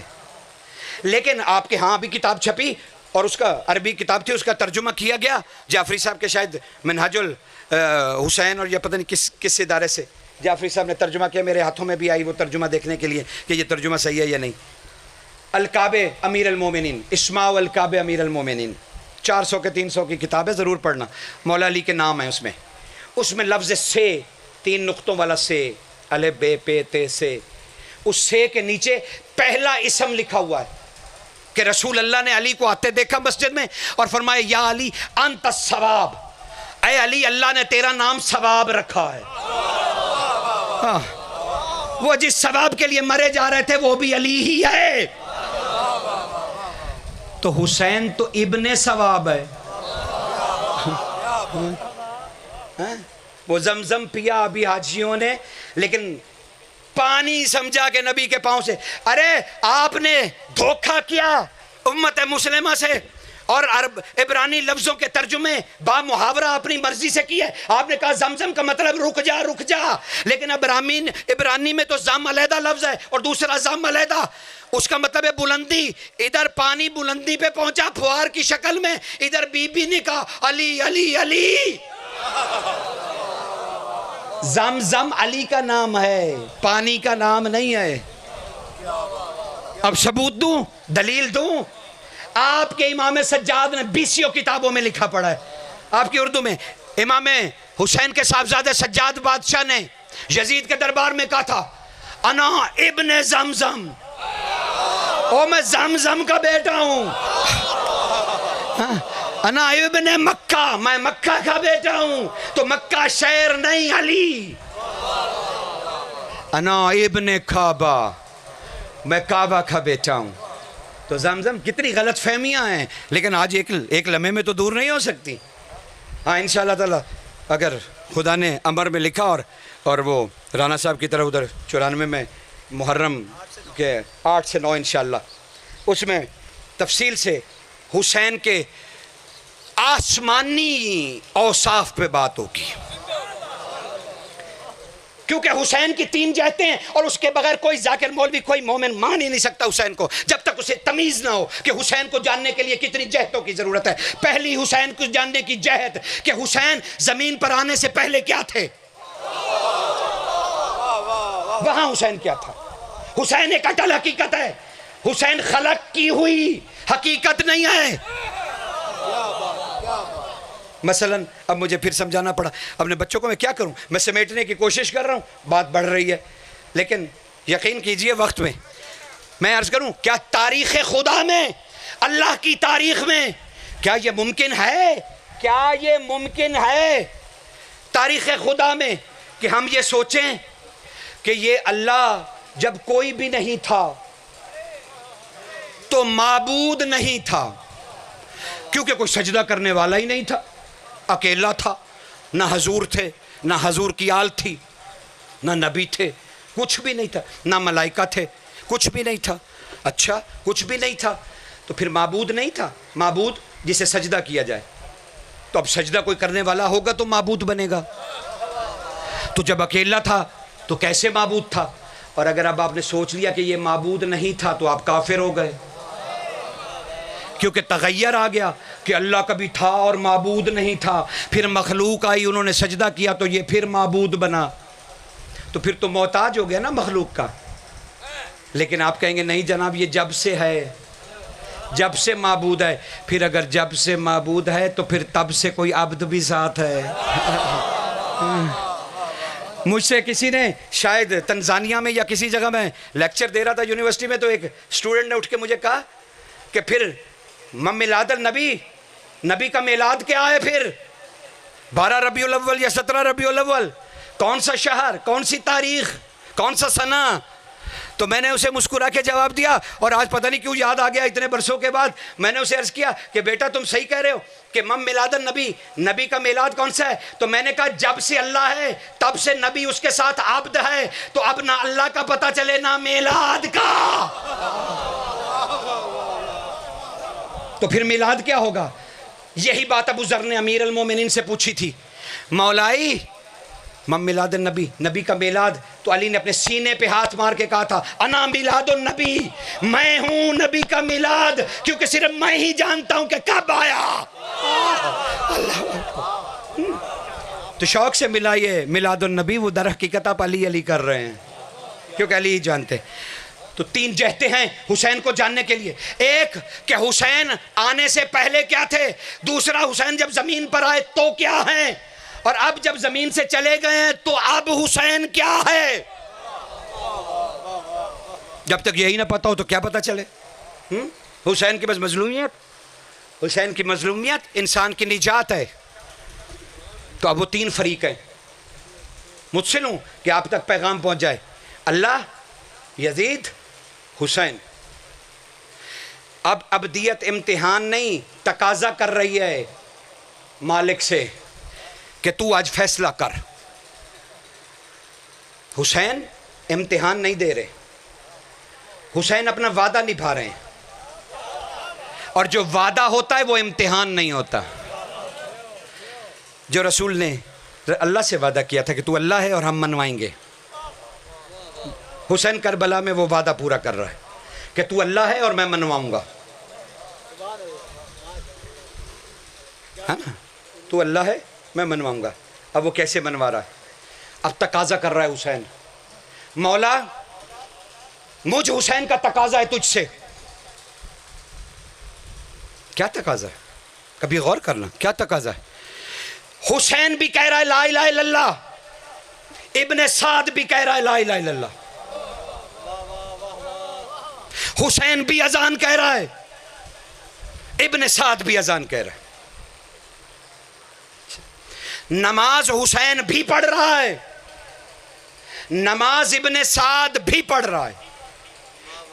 لیکن آپ کے ہاں ابھی کتاب چھپی اور اس کا عربی کتاب تھی, اس کا ترجمہ کیا گیا جعفری صاحب کے, شاید منہاج الحسین اور یہ پتہ نہیں کس ادارے سے جعفری صاحب نے ترجمہ کیا. میرے ہاتھوں میں بھی آئی وہ ترجمہ دیکھنے کے لیے کہ یہ ترجمہ صحیح ہے یا نہیں. الکعبہ امیر المومنین, اسماء الکعبہ امیر المومنین, 400 کے 300 کی کتاب ہے, ضرور پڑھنا. مولا علی کے نام ہے اس میں لفظ سے, 3 نقطوں والا سے, الف بے پے تے سے, اس سے کے نیچے پہلا اسم لکھا ہوا ہے کہ رسول اللہ نے علی کو آتے دیکھا مسجد میں اور فرمایا یا علی انت الثواب, اے علی اللہ نے تیرا نام ثواب رکھا ہے. وہ جس ثواب کے لیے مرے جا رہے تھے وہ بھی علی ہی ہے. تو حسین تو ابن ثواب ہے. وہ زمزم پیا ابھی حاجیوں نے, لیکن پانی سمجھا کہ نبی کے پاؤں سے. ارے آپ نے دھوکہ کیا امت مسلمہ سے اور عبرانی لفظوں کے ترجمے با محاورہ اپنی مرضی سے کیے. آپ نے کہا زمزم کا مطلب رک جا, لیکن عبرانی میں تو زم علیحدہ لفظ ہے اور دوسرا زم علیحدہ, اس کا مطلب ہے بلندی. ادھر پانی بلندی پہ پہنچا پھوار کی شکل میں, ادھر بی بی نے کہا علی علی علی. زمزم علی کا نام ہے, پانی کا نام نہیں ہے. اب ثبوت دوں, دلیل دوں. آپ کے امام سجاد نے 20 کتابوں میں لکھا پڑا ہے, آپ کی اردو میں. امام حسین کے صاحبزادے سجاد بادشاہ نے یزید کے دربار میں کہا تھا انا ابن زمزم, او میں زمزم کا بیٹا ہوں. انا ابن مکہ, میں مکہ کا بیٹا ہوں. تو مکہ شہر نہیں علی. انا ابن کعبہ, میں کعبہ کا بیٹا ہوں. تو زمزم کتنی غلط فہمیاں ہیں, لیکن آج ایک لمحے میں تو دور نہیں ہو سکتی. ہاں انشاءاللہ تعالی اگر خدا نے امر میں لکھا اور وہ رانا صاحب کی طرح ادھر 94 میں محرم کے 8 سے 9 انشاءاللہ اس میں تفصیل سے حسین کے آسمانی اوصاف پہ بات ہوگی, کیونکہ حسین کی 3 جہتیں ہیں اور اس کے بغیر کوئی ذاکر مولوی کوئی مومن مان ہی نہیں سکتا حسین کو جب تک اسے تمیز نہ ہو کہ حسین کو جاننے کے لیے کتنی جہتوں کی ضرورت ہے. پہلی حسین کو جاننے کی جہت کہ حسین زمین پر آنے سے پہلے کیا تھے, وہاں حسین کیا تھا. حسین ایک اٹل حقیقت ہے, حسین خلق کی ہوئی حقیقت نہیں ہے. مثلا اب مجھے پھر سمجھانا پڑا, اپنے بچوں کو میں کیا کروں, میں سمیٹنے کی کوشش کر رہا ہوں, بات بڑھ رہی ہے, لیکن یقین کیجئے وقت میں عرض کروں کیا تاریخ خدا میں, اللہ کی تاریخ میں کیا یہ ممکن ہے, کیا یہ ممکن ہے تاریخ خدا میں کہ ہم یہ سوچیں کہ یہ اللہ جب کوئی بھی نہیں تھا تو معبود نہیں تھا, کیونکہ کوئی سجدہ کرنے والا ہی نہیں تھا, اکیلا تھا, نہ حضور تھے, نہ حضور کی آل تھی, نہ نبی تھے, کچھ بھی نہیں تھا, نہ ملائکہ تھے, کچھ بھی نہیں تھا. اچھا کچھ بھی نہیں تھا تو پھر معبود نہیں تھا, معبود جسے سجدہ کیا جائے. تو اب سجدہ کوئی کرنے والا ہوگا تو معبود بنے گا. تو جب اکیلا تھا تو کیسے معبود تھا, اور اگر اب آپ نے سوچ لیا کہ یہ معبود نہیں تھا تو آپ کافر ہو گئے, کیونکہ تغیر آ گیا کہ اللہ کبھی تھا اور معبود نہیں تھا, پھر مخلوق آئی انہوں نے سجدہ کیا تو یہ پھر معبود بنا, تو پھر تو محتاج ہو گیا نا مخلوق کا. لیکن آپ کہیں گے نہیں جناب یہ جب سے ہے, جب سے معبود ہے. پھر اگر جب سے معبود ہے تو پھر تب سے کوئی عبد بھی ساتھ ہے. مجھ سے کسی نے شاید تنزانیہ میں یا کسی جگہ میں لیکچر دے رہا تھا یونیورسٹی میں, تو ایک اسٹوڈنٹ نے اٹھ کے مجھے کہا کہ پھر میلاد النبی, نبی کا میلاد کیا ہے, پھر 12 ربیع الاول یا 17 ربیع الاول, کون سا شہر, کون سی تاریخ, کون سا سنہ. تو میں نے اسے مسکرا کے جواب دیا، اور آج پتہ نہیں کیوں یاد آ گیا اتنے برسوں کے بعد، میں نے اسے عرض کیا کہ بیٹا تم صحیح کہہ رہے ہو کہ من میلاد النبی، نبی کا میلاد کون سا ہے؟ تو میں نے کہا جب سے اللہ ہے تب سے نبی اس کے ساتھ عبد ہے، تو اب نہ اللہ کا پتہ چلے نہ میلاد کا، تو پھر میلاد کیا ہوگا؟ یہی بات ابو ذر نے امیر المومنین سے پوچھی تھی، مولائی من میلاد النبی، نبی کا میلاد، تو علی نے اپنے سینے پہ ہاتھ مار کے کہا تھا انا میلاد النبی، میں ہوں نبی کا میلاد، کیونکہ صرف میں ہی جانتا ہوں کہ کب آیا۔ اللہ تو شوق سے ملا یہ میلاد النبی، وہ در حقیقت آپ علی علی کر رہے ہیں کیونکہ علی ہی جانتے۔ تو 3 جہتیں ہیں حسین کو جاننے کے لیے، ایک کہ حسین آنے سے پہلے کیا تھے، دوسرا حسین جب زمین پر آئے تو کیا ہیں، اور اب جب زمین سے چلے گئے ہیں تو اب حسین کیا ہے۔ جب تک یہی نہ پتا ہو تو کیا پتا چلے؟ حسین کی بس مظلومیت، حسین کی مظلومیت انسان کی نجات ہے۔ تو اب وہ 3 فریق ہیں، مجھ سے لوں کہ آپ تک پیغام پہنچ جائے، اللہ، یزید، حسین۔ اب ابدیت امتحان نہیں، تقاضا کر رہی ہے مالک سے کہ تو آج فیصلہ کر۔ حسین امتحان نہیں دے رہے، حسین اپنا وعدہ نبھا رہے ہیں، اور جو وعدہ ہوتا ہے وہ امتحان نہیں ہوتا۔ جو رسول نے اللہ سے وعدہ کیا تھا کہ تو اللہ ہے اور ہم منوائیں گے، حسین کربلا میں وہ وعدہ پورا کر رہا ہے کہ تو اللہ ہے اور میں منواؤں گا، ہے نا، تو اللہ ہے میں منواؤں گا۔ اب وہ کیسے منوا رہا ہے؟ اب تقاضا کر رہا ہے حسین، مولا مجھ حسین کا تقاضا ہے تجھ سے۔ کیا تقاضا ہے؟ کبھی غور کرنا، کیا تقاضا ہے؟ حسین بھی کہہ رہا ہے لا الہ الا اللہ، ابن سعد بھی کہہ رہا ہے لا الہ الا اللہ، حسین بھی اذان کہہ رہا ہے، ابن سعد بھی اذان کہہ رہا ہے، نماز حسین بھی پڑھ رہا ہے، نماز ابن سعد بھی پڑھ رہا ہے،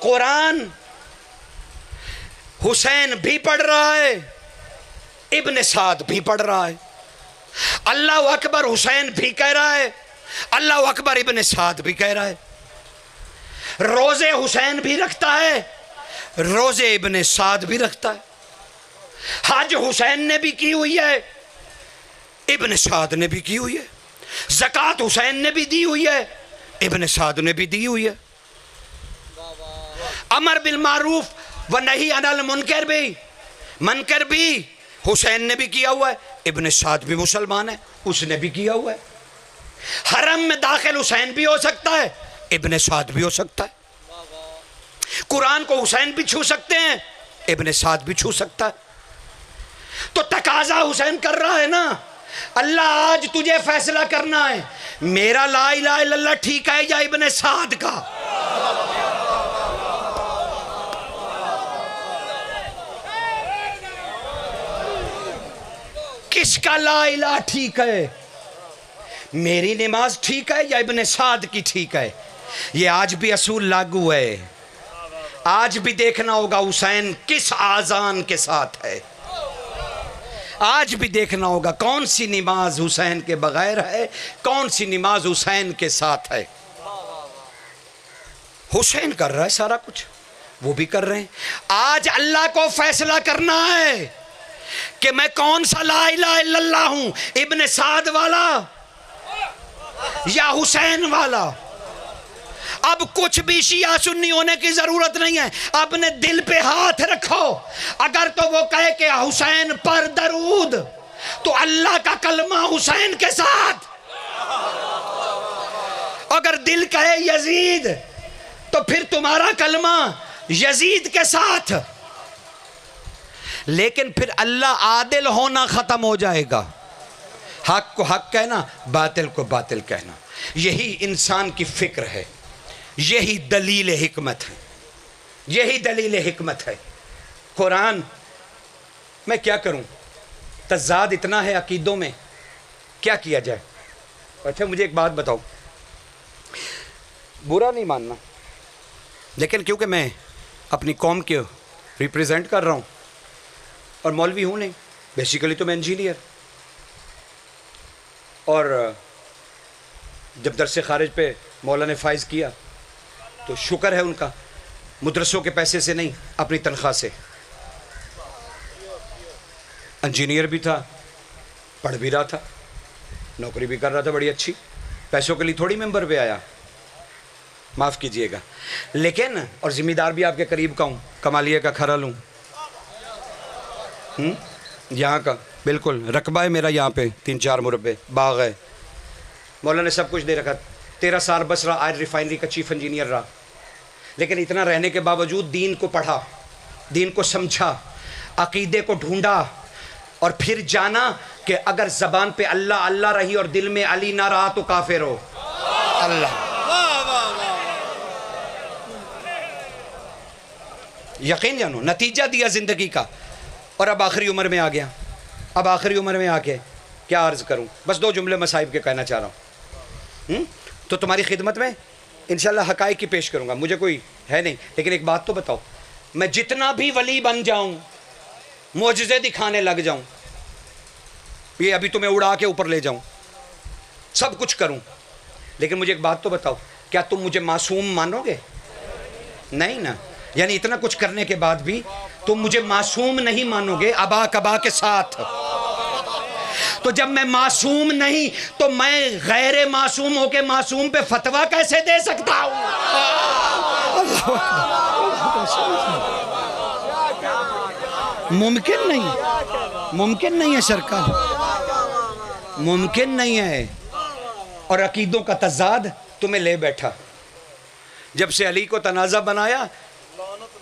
قرآن حسین بھی پڑھ رہا ہے، ابن سعد بھی پڑھ رہا ہے، اللہ اکبر حسین بھی کہہ رہا ہے، اللہ اکبر ابن سعد بھی کہہ رہا ہے، روزے حسین بھی رکھتا ہے، روزے ابن سعد بھی رکھتا ہے، حج حسین نے بھی کی ہوئی ہے، ابن سعد نے بھی کی ہوئی ہے، زکوٰۃ حسین نے بھی دی ہوئی ہے، ابن سعد نے بھی دی ہوئی ہے، امر بالمعروف و نہی عن المنکر بھی، منکر بھی حسین نے بھی کیا ہوا ہے، ابن سعد بھی مسلمان ہے، اس نے بھی کیا ہوا ہے، حرم میں داخل حسین بھی ہو سکتا ہے، ابن سعد بھی ہو سکتا ہے، قرآن کو حسین بھی چھو سکتے ہیں، ابن سعد بھی چھو سکتا ہے۔ تو تقاضا حسین کر رہا ہے نا، اللہ آج تجھے فیصلہ کرنا ہے، میرا لا الہ الا اللہ ٹھیک ہے یا ابن سعد کا؟ کس کا لا الہ ٹھیک ہے؟ میری نماز ٹھیک ہے یا ابن سعد کی ٹھیک ہے؟ یہ آج بھی اصول لاگو ہے، آج بھی دیکھنا ہوگا حسین کس آذان کے ساتھ ہے، آج بھی دیکھنا ہوگا کون سی نماز حسین کے بغیر ہے، کون سی نماز حسین کے ساتھ ہے۔ حسین کر رہا ہے سارا کچھ، وہ بھی کر رہے ہیں، آج اللہ کو فیصلہ کرنا ہے کہ میں کون سا لا الہ الا اللہ ہوں، ابن سعد والا یا حسین والا۔ اب کچھ بھی شیعہ سنی ہونے کی ضرورت نہیں ہے، اپنے دل پہ ہاتھ رکھو، اگر تو وہ کہے کہ حسین پر درود تو اللہ کا کلمہ حسین کے ساتھ، اگر دل کہے یزید تو پھر تمہارا کلمہ یزید کے ساتھ، لیکن پھر اللہ عادل ہونا ختم ہو جائے گا، حق کو حق کہنا، باطل کو باطل کہنا۔ یہی انسان کی فکر ہے، یہی دلیل حکمت ہے، یہی دلیل حکمت ہے۔ قرآن میں کیا کروں، تضاد اتنا ہے عقیدوں میں، کیا کیا جائے؟ اچھا مجھے ایک بات بتاؤ، برا نہیں ماننا، لیکن کیونکہ میں اپنی قوم کے ریپریزنٹ کر رہا ہوں اور مولوی ہوں نہیں، بیسیکلی تو میں انجینئر، اور جب درس خارج پہ مولا نے فائز کیا تو شکر ہے ان کا، مدرسوں کے پیسے سے نہیں، اپنی تنخواہ سے۔ انجینئر بھی تھا، پڑھ بھی رہا تھا، نوکری بھی کر رہا تھا بڑی اچھی، پیسوں کے لیے تھوڑی ممبر پہ آیا، معاف کیجئے گا، لیکن اور ذمہ دار بھی آپ کے قریب کا ہوں، کمالیہ کا کھرل ہوں، یہاں کا بالکل رقبہ ہے میرا، یہاں پہ 3-4 مربع باغ ہے، مولا نے سب کچھ دے رکھا، 13 سال بس رہا، آج ریفائنری کا چیف انجینئر رہا، لیکن اتنا رہنے کے باوجود دین کو پڑھا، دین کو سمجھا، عقیدے کو ڈھونڈا، اور پھر جانا کہ اگر زبان پہ اللہ اللہ رہی اور دل میں علی نہ رہا تو کافر ہو۔ اللہ یقین جانو، نتیجہ دیا زندگی کا، اور اب آخری عمر میں آ گیا، اب آخری عمر میں آ کے کیا عرض کروں، بس 2 جملے مصائب کے کہنا چاہ رہا ہوں، تو تمہاری خدمت میں انشاءاللہ حقائق کی پیش کروں گا، مجھے کوئی ہے نہیں، لیکن ایک بات تو بتاؤ، میں جتنا بھی ولی بن جاؤں، معجزے دکھانے لگ جاؤں، یہ ابھی تمہیں اڑا کے اوپر لے جاؤں، سب کچھ کروں، لیکن مجھے ایک بات تو بتاؤ، کیا تم مجھے معصوم مانو گے؟ نہیں نا، یعنی اتنا کچھ کرنے کے بعد بھی تم مجھے معصوم نہیں مانو گے ابا کبا کے ساتھ، تو جب میں معصوم نہیں تو میں غیر معصوم ہو کے معصوم پہ فتویٰ کیسے دے سکتا ہوں؟ ممکن نہیں ہے سرکار، ممکن نہیں ہے، اور عقیدوں کا تضاد تمہیں لے بیٹھا، جب سے علی کو تنازع بنایا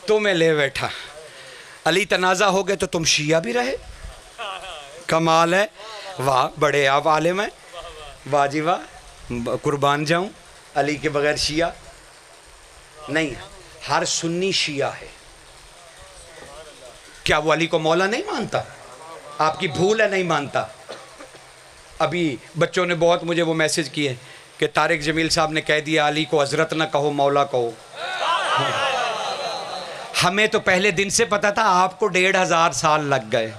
تمہیں لے بیٹھا، علی تنازع ہو گئے تو تم شیعہ بھی رہے، کمال ہے، واہ بڑے آپ عالم ہیں، واہ جی واہ، قربان جاؤں، علی کے بغیر شیعہ نہیں، ہر سنی شیعہ ہے، کیا وہ علی کو مولا نہیں مانتا؟ آپ کی بھول ہے نہیں مانتا۔ ابھی بچوں نے بہت مجھے وہ میسج کیے کہ طارق جمیل صاحب نے کہہ دیا علی کو حضرت نہ کہو مولا کہو، ہمیں تو پہلے دن سے پتا تھا، آپ کو 1500 سال لگ گئے۔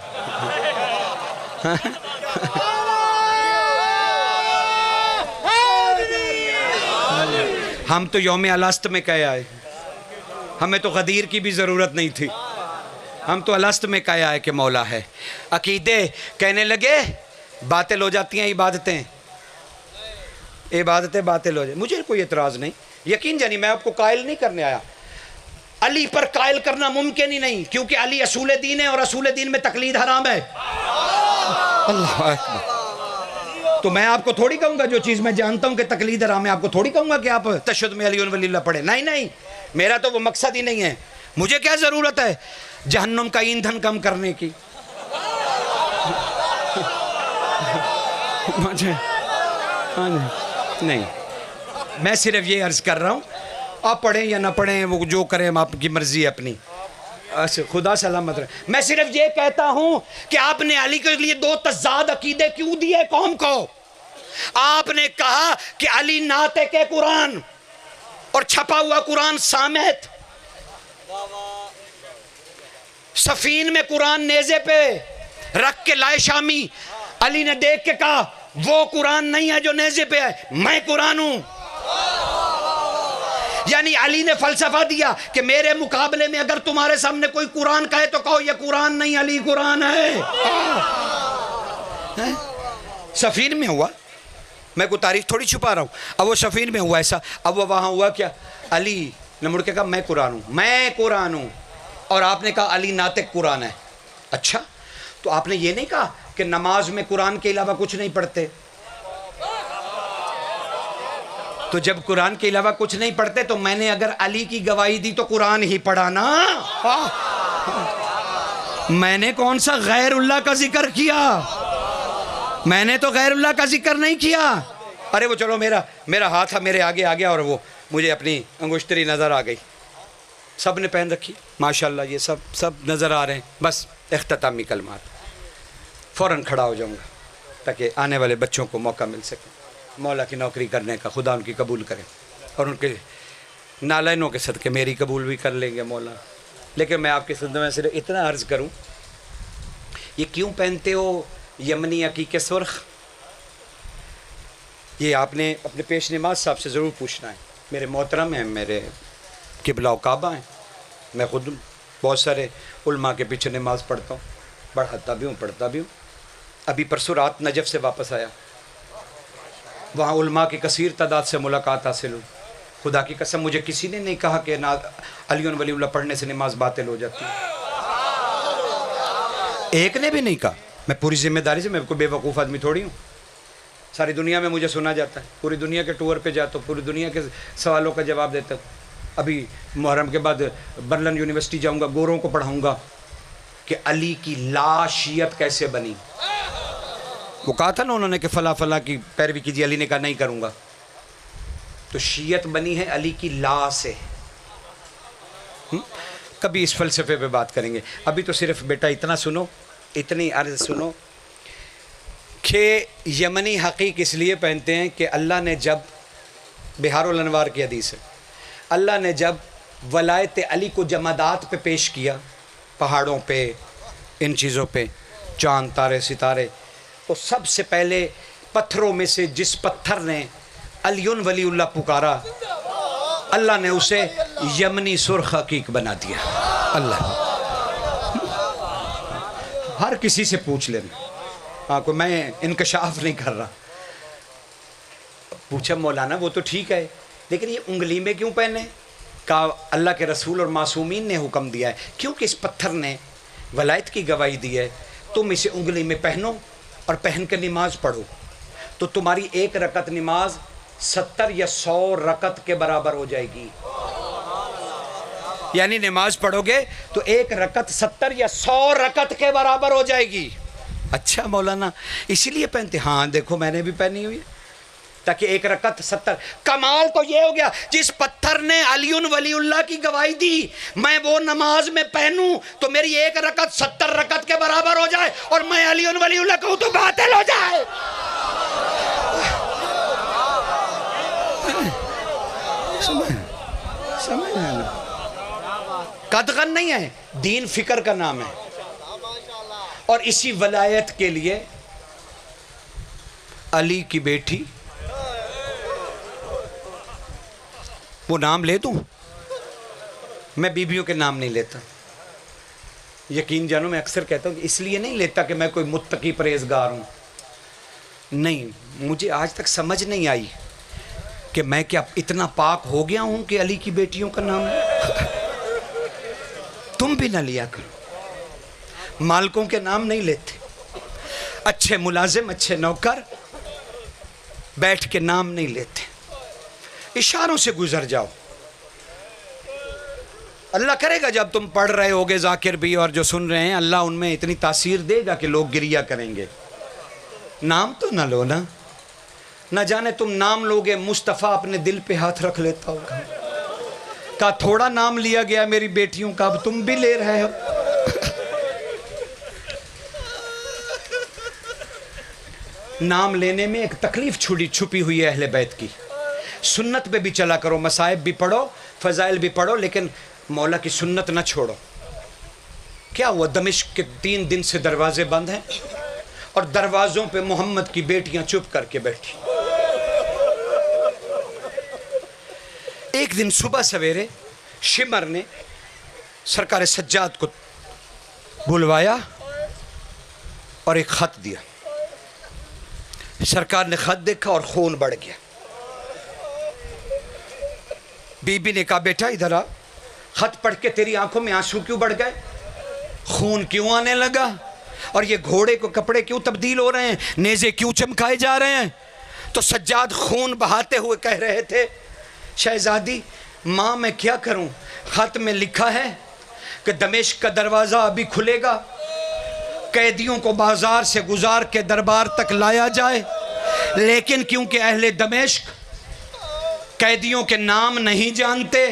ہم تو یوم الست میں کہہ آئے، ہمیں تو غدیر کی بھی ضرورت نہیں تھی، ہم تو الست میں کہہ آئے کہ مولا ہے۔ عقیدے کہنے لگے باطل ہو جاتی ہیں عبادتیں، عبادتیں باطل ہو جائیں، مجھے کوئی اعتراض نہیں، یقین جانی میں آپ کو قائل نہیں کرنے آیا، علی پر قائل کرنا ممکن ہی نہیں، کیونکہ علی اصول دین ہے اور اصول دین میں تقلید حرام ہے۔ اللہ اکبر، تو میں آپ کو تھوڑی کہوں گا جو چیز میں جانتا ہوں کہ تقلید حرام ہے، آپ کو تھوڑی کہوں گا کہ آپ تشہد میں علی ولی اللہ پڑھیں، نہیں، میرا تو وہ مقصد ہی نہیں ہے، مجھے کیا ضرورت ہے جہنم کا ایندھن کم کرنے کی، مجھے نہیں، میں صرف یہ عرض کر رہا ہوں، آپ پڑھیں یا نہ پڑھیں، وہ جو کریں آپ کی مرضی ہے اپنی، خدا سلامت رہے، میں صرف یہ کہتا ہوں کہ آپ نے علی کے لیے 2 تضاد عقیدے کیوں دیے قوم کو؟ آپ نے کہا کہ علی ناطق قرآن اور چھپا ہوا قرآن سامت، سفین میں قرآن نیزے پہ رکھ کے لائے شامی، علی نے دیکھ کے کہا وہ قرآن نہیں ہے جو نیزے پہ ہے، میں قرآن ہوں، یعنی علی نے فلسفہ دیا کہ میرے مقابلے میں اگر تمہارے سامنے کوئی قرآن کہے تو کہو یہ قرآن نہیں علی قرآن ہے۔ سفین میں ہوا، میں کوئی تاریخ تھوڑی چھپا رہا ہوں، اب وہ سفین میں ہوا ایسا، اب وہ وہاں ہوا کیا، علی نے مڑ کے کہا میں قرآن ہوں، اور آپ نے کہا علی ناطق قرآن ہے۔ اچھا، تو آپ نے یہ نہیں کہا کہ نماز میں قرآن کے علاوہ کچھ نہیں پڑھتے؟ تو جب قرآن کے علاوہ کچھ نہیں پڑھتے تو میں نے اگر علی کی گواہی دی تو قرآن ہی پڑھا نا، میں نے کون سا غیر اللہ کا ذکر کیا؟ میں نے تو غیر اللہ کا ذکر نہیں کیا۔ ارے وہ چلو میرا ہاتھ میرے آگے آ گیا اور وہ مجھے اپنی انگشتری نظر آ گئی، سب نے پہن رکھی ماشاءاللہ، یہ سب نظر آ رہے ہیں، بس اختتامی کلمات، فوراً کھڑا ہو جاؤں گا تاکہ آنے والے بچوں کو موقع مل سکے مولا کی نوکری کرنے کا، خدا ان کی قبول کرے اور ان کے نالینوں کے صدقے میری قبول بھی کر لیں گے مولا. لیکن میں آپ کے خدمت میں صرف اتنا عرض کروں, یہ کیوں پہنتے ہو یمنی عقیقے سرخ؟ یہ آپ نے اپنے پیش نماز صاحب سے ضرور پوچھنا ہے. میرے محترم ہیں, میرے قبلہ و کعبہ ہیں. میں خود بہت سارے علماء کے پیچھے نماز پڑھتا ہوں, پڑھاتا بھی ہوں, پڑھتا بھی ہوں. ابھی پرسوں رات نجف سے واپس آیا, وہاں علماء کی کثیر تعداد سے ملاقات حاصل ہوئی. خدا کی قسم مجھے کسی نے نہیں کہا کہ علی ولی اللہ پڑھنے سے نماز باطل ہو جاتی ہے. ایک نے بھی نہیں کہا. میں پوری ذمہ داری سے, میں کوئی بے وقوف آدمی تھوڑی ہوں. ساری دنیا میں مجھے سنا جاتا ہے, پوری دنیا کے ٹور پہ جاتا ہوں, پوری دنیا کے سوالوں کا جواب دیتا ہوں. ابھی محرم کے بعد برلن یونیورسٹی جاؤں گا, گوروں کو پڑھاؤں گا کہ علی کی لا شیعت کیسے بنی. وہ کہا تھا نا انہوں نے کہ فلاں فلاں کی پیروی کیجیے, علی نے کہا نہیں کروں گا. تو شیعت بنی ہے علی کی لا سے. کبھی اس فلسفے پہ بات کریں گے. ابھی تو صرف بیٹا اتنا سنو, اتنی عرض سنو کہ یمنی حقیق اس لیے پہنتے ہیں کہ اللہ نے جب, بہار الانوار کی حدیث ہے, اللہ نے جب ولایت علی کو جمادات پہ پیش کیا, پہاڑوں پہ, ان چیزوں پہ, چاند تارے ستارے, تو سب سے پہلے پتھروں میں سے جس پتھر نے علی ولی اللہ پکارا, اللہ نے اسے یمنی سرخ حقیق بنا دیا. اللہ ہر کسی سے پوچھ لینا, ہاں کوئی میں انکشاف نہیں کر رہا. پوچھا مولانا وہ تو ٹھیک ہے لیکن یہ انگلی میں کیوں پہنے؟ کہا اللہ کے رسول اور معصومین نے حکم دیا ہے, کیونکہ اس پتھر نے ولایت کی گواہی دی ہے. تم اسے انگلی میں پہنو اور پہن کر نماز پڑھو تو تمہاری ایک رکعت نماز 70 یا 100 رکعت کے برابر ہو جائے گی. یعنی نماز پڑھو گے تو ایک رکعت 70 یا 100 رکعت کے برابر ہو جائے گی. اچھا مولانا اسی لیے پہنتے؟ ہاں دیکھو میں نے بھی پہنی ہوئی تاکہ ایک رکعت 70. کمال تو یہ ہو گیا جس پتھر نے علی ولی اللہ کی گواہی دی, میں وہ نماز میں پہنوں تو میری ایک رکعت 70 رکعت کے برابر ہو جائے, اور میں علی ولی اللہ کہوں تو باطل ہو جائے. قدغن نہیں ہے, دین فکر کا نام ہے. اور اسی ولایت کے لیے علی کی بیٹی, وہ نام لے دوں؟ میں بیویوں کے نام نہیں لیتا. یقین جانو میں اکثر کہتا ہوں کہ اس لیے نہیں لیتا کہ میں کوئی متقی پرہیزگار ہوں. نہیں, مجھے آج تک سمجھ نہیں آئی کہ میں کیا اتنا پاک ہو گیا ہوں کہ علی کی بیٹیوں کا نام تم بھی نہ لیا کرو. مالکوں کے نام نہیں لیتے, اچھے ملازم, اچھے نوکر بیٹھ کے نام نہیں لیتے, اشاروں سے گزر جاؤ. اللہ کرے گا جب تم پڑھ رہے ہوگے ذاکر بھی اور جو سن رہے ہیں, اللہ ان میں اتنی تاثیر دے گا کہ لوگ گریہ کریں گے. نام تو نہ لو نا, نہ جانے تم نام لوگے مصطفیٰ اپنے دل پہ ہاتھ رکھ لیتا ہوگا. کہا تھوڑا نام لیا گیا میری بیٹیوں کا, اب تم بھی لے رہے ہو. نام لینے میں ایک تکلیف چھپی ہوئی ہے اہل بیت کی. سنت پہ بھی چلا کرو, مصائب بھی پڑھو, فضائل بھی پڑھو, لیکن مولا کی سنت نہ چھوڑو. کیا ہوا, دمشق کے 3 دن سے دروازے بند ہیں اور دروازوں پہ محمد کی بیٹیاں چپ کر کے بیٹھی. ایک دن صبح سویرے شمر نے سرکار سجاد کو بلوایا اور ایک خط دیا. سرکار نے خط دیکھا اور خون بڑھ گیا. بی بی نے کہا بیٹا ادھر آ, خط پڑھ کے تیری آنکھوں میں آنسو کیوں بڑھ گئے, خون کیوں آنے لگا, اور یہ گھوڑے کو کپڑے کیوں تبدیل ہو رہے ہیں, نیزے کیوں چمکائے جا رہے ہیں. تو سجاد خون بہاتے ہوئے کہہ رہے تھے شہزادی ماں میں کیا کروں, خط میں لکھا ہے کہ دمشق کا دروازہ ابھی کھلے گا, قیدیوں کو بازار سے گزار کے دربار تک لایا جائے, لیکن کیونکہ اہل دمشق قیدیوں کے نام نہیں جانتے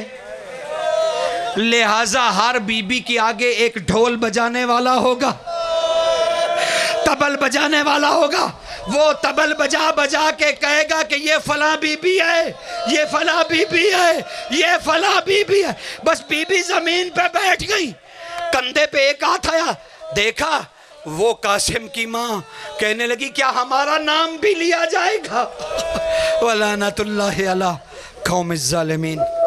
لہٰذا ہر بی بی کی آگے ایک ڈھول بجانے والا ہوگا, تبل بجانے والا ہوگا, وہ تبل بجا بجا کے کہے گا کہ یہ فلاں بی بی ہے، یہ فلاں بی بی ہے، یہ فلاں بی بی ہے. بس بی بی زمین پہ بیٹھ گئی، کندھے پہ ایک ہاتھ آیا، دیکھا وہ قاسم کی ماں کہنے لگی کیا ہمارا نام بھی لیا جائے گا؟ وَلَعْنَةُ اللَّهِ عَلَىٰ قَوْمِ الظَّالِمِينَ.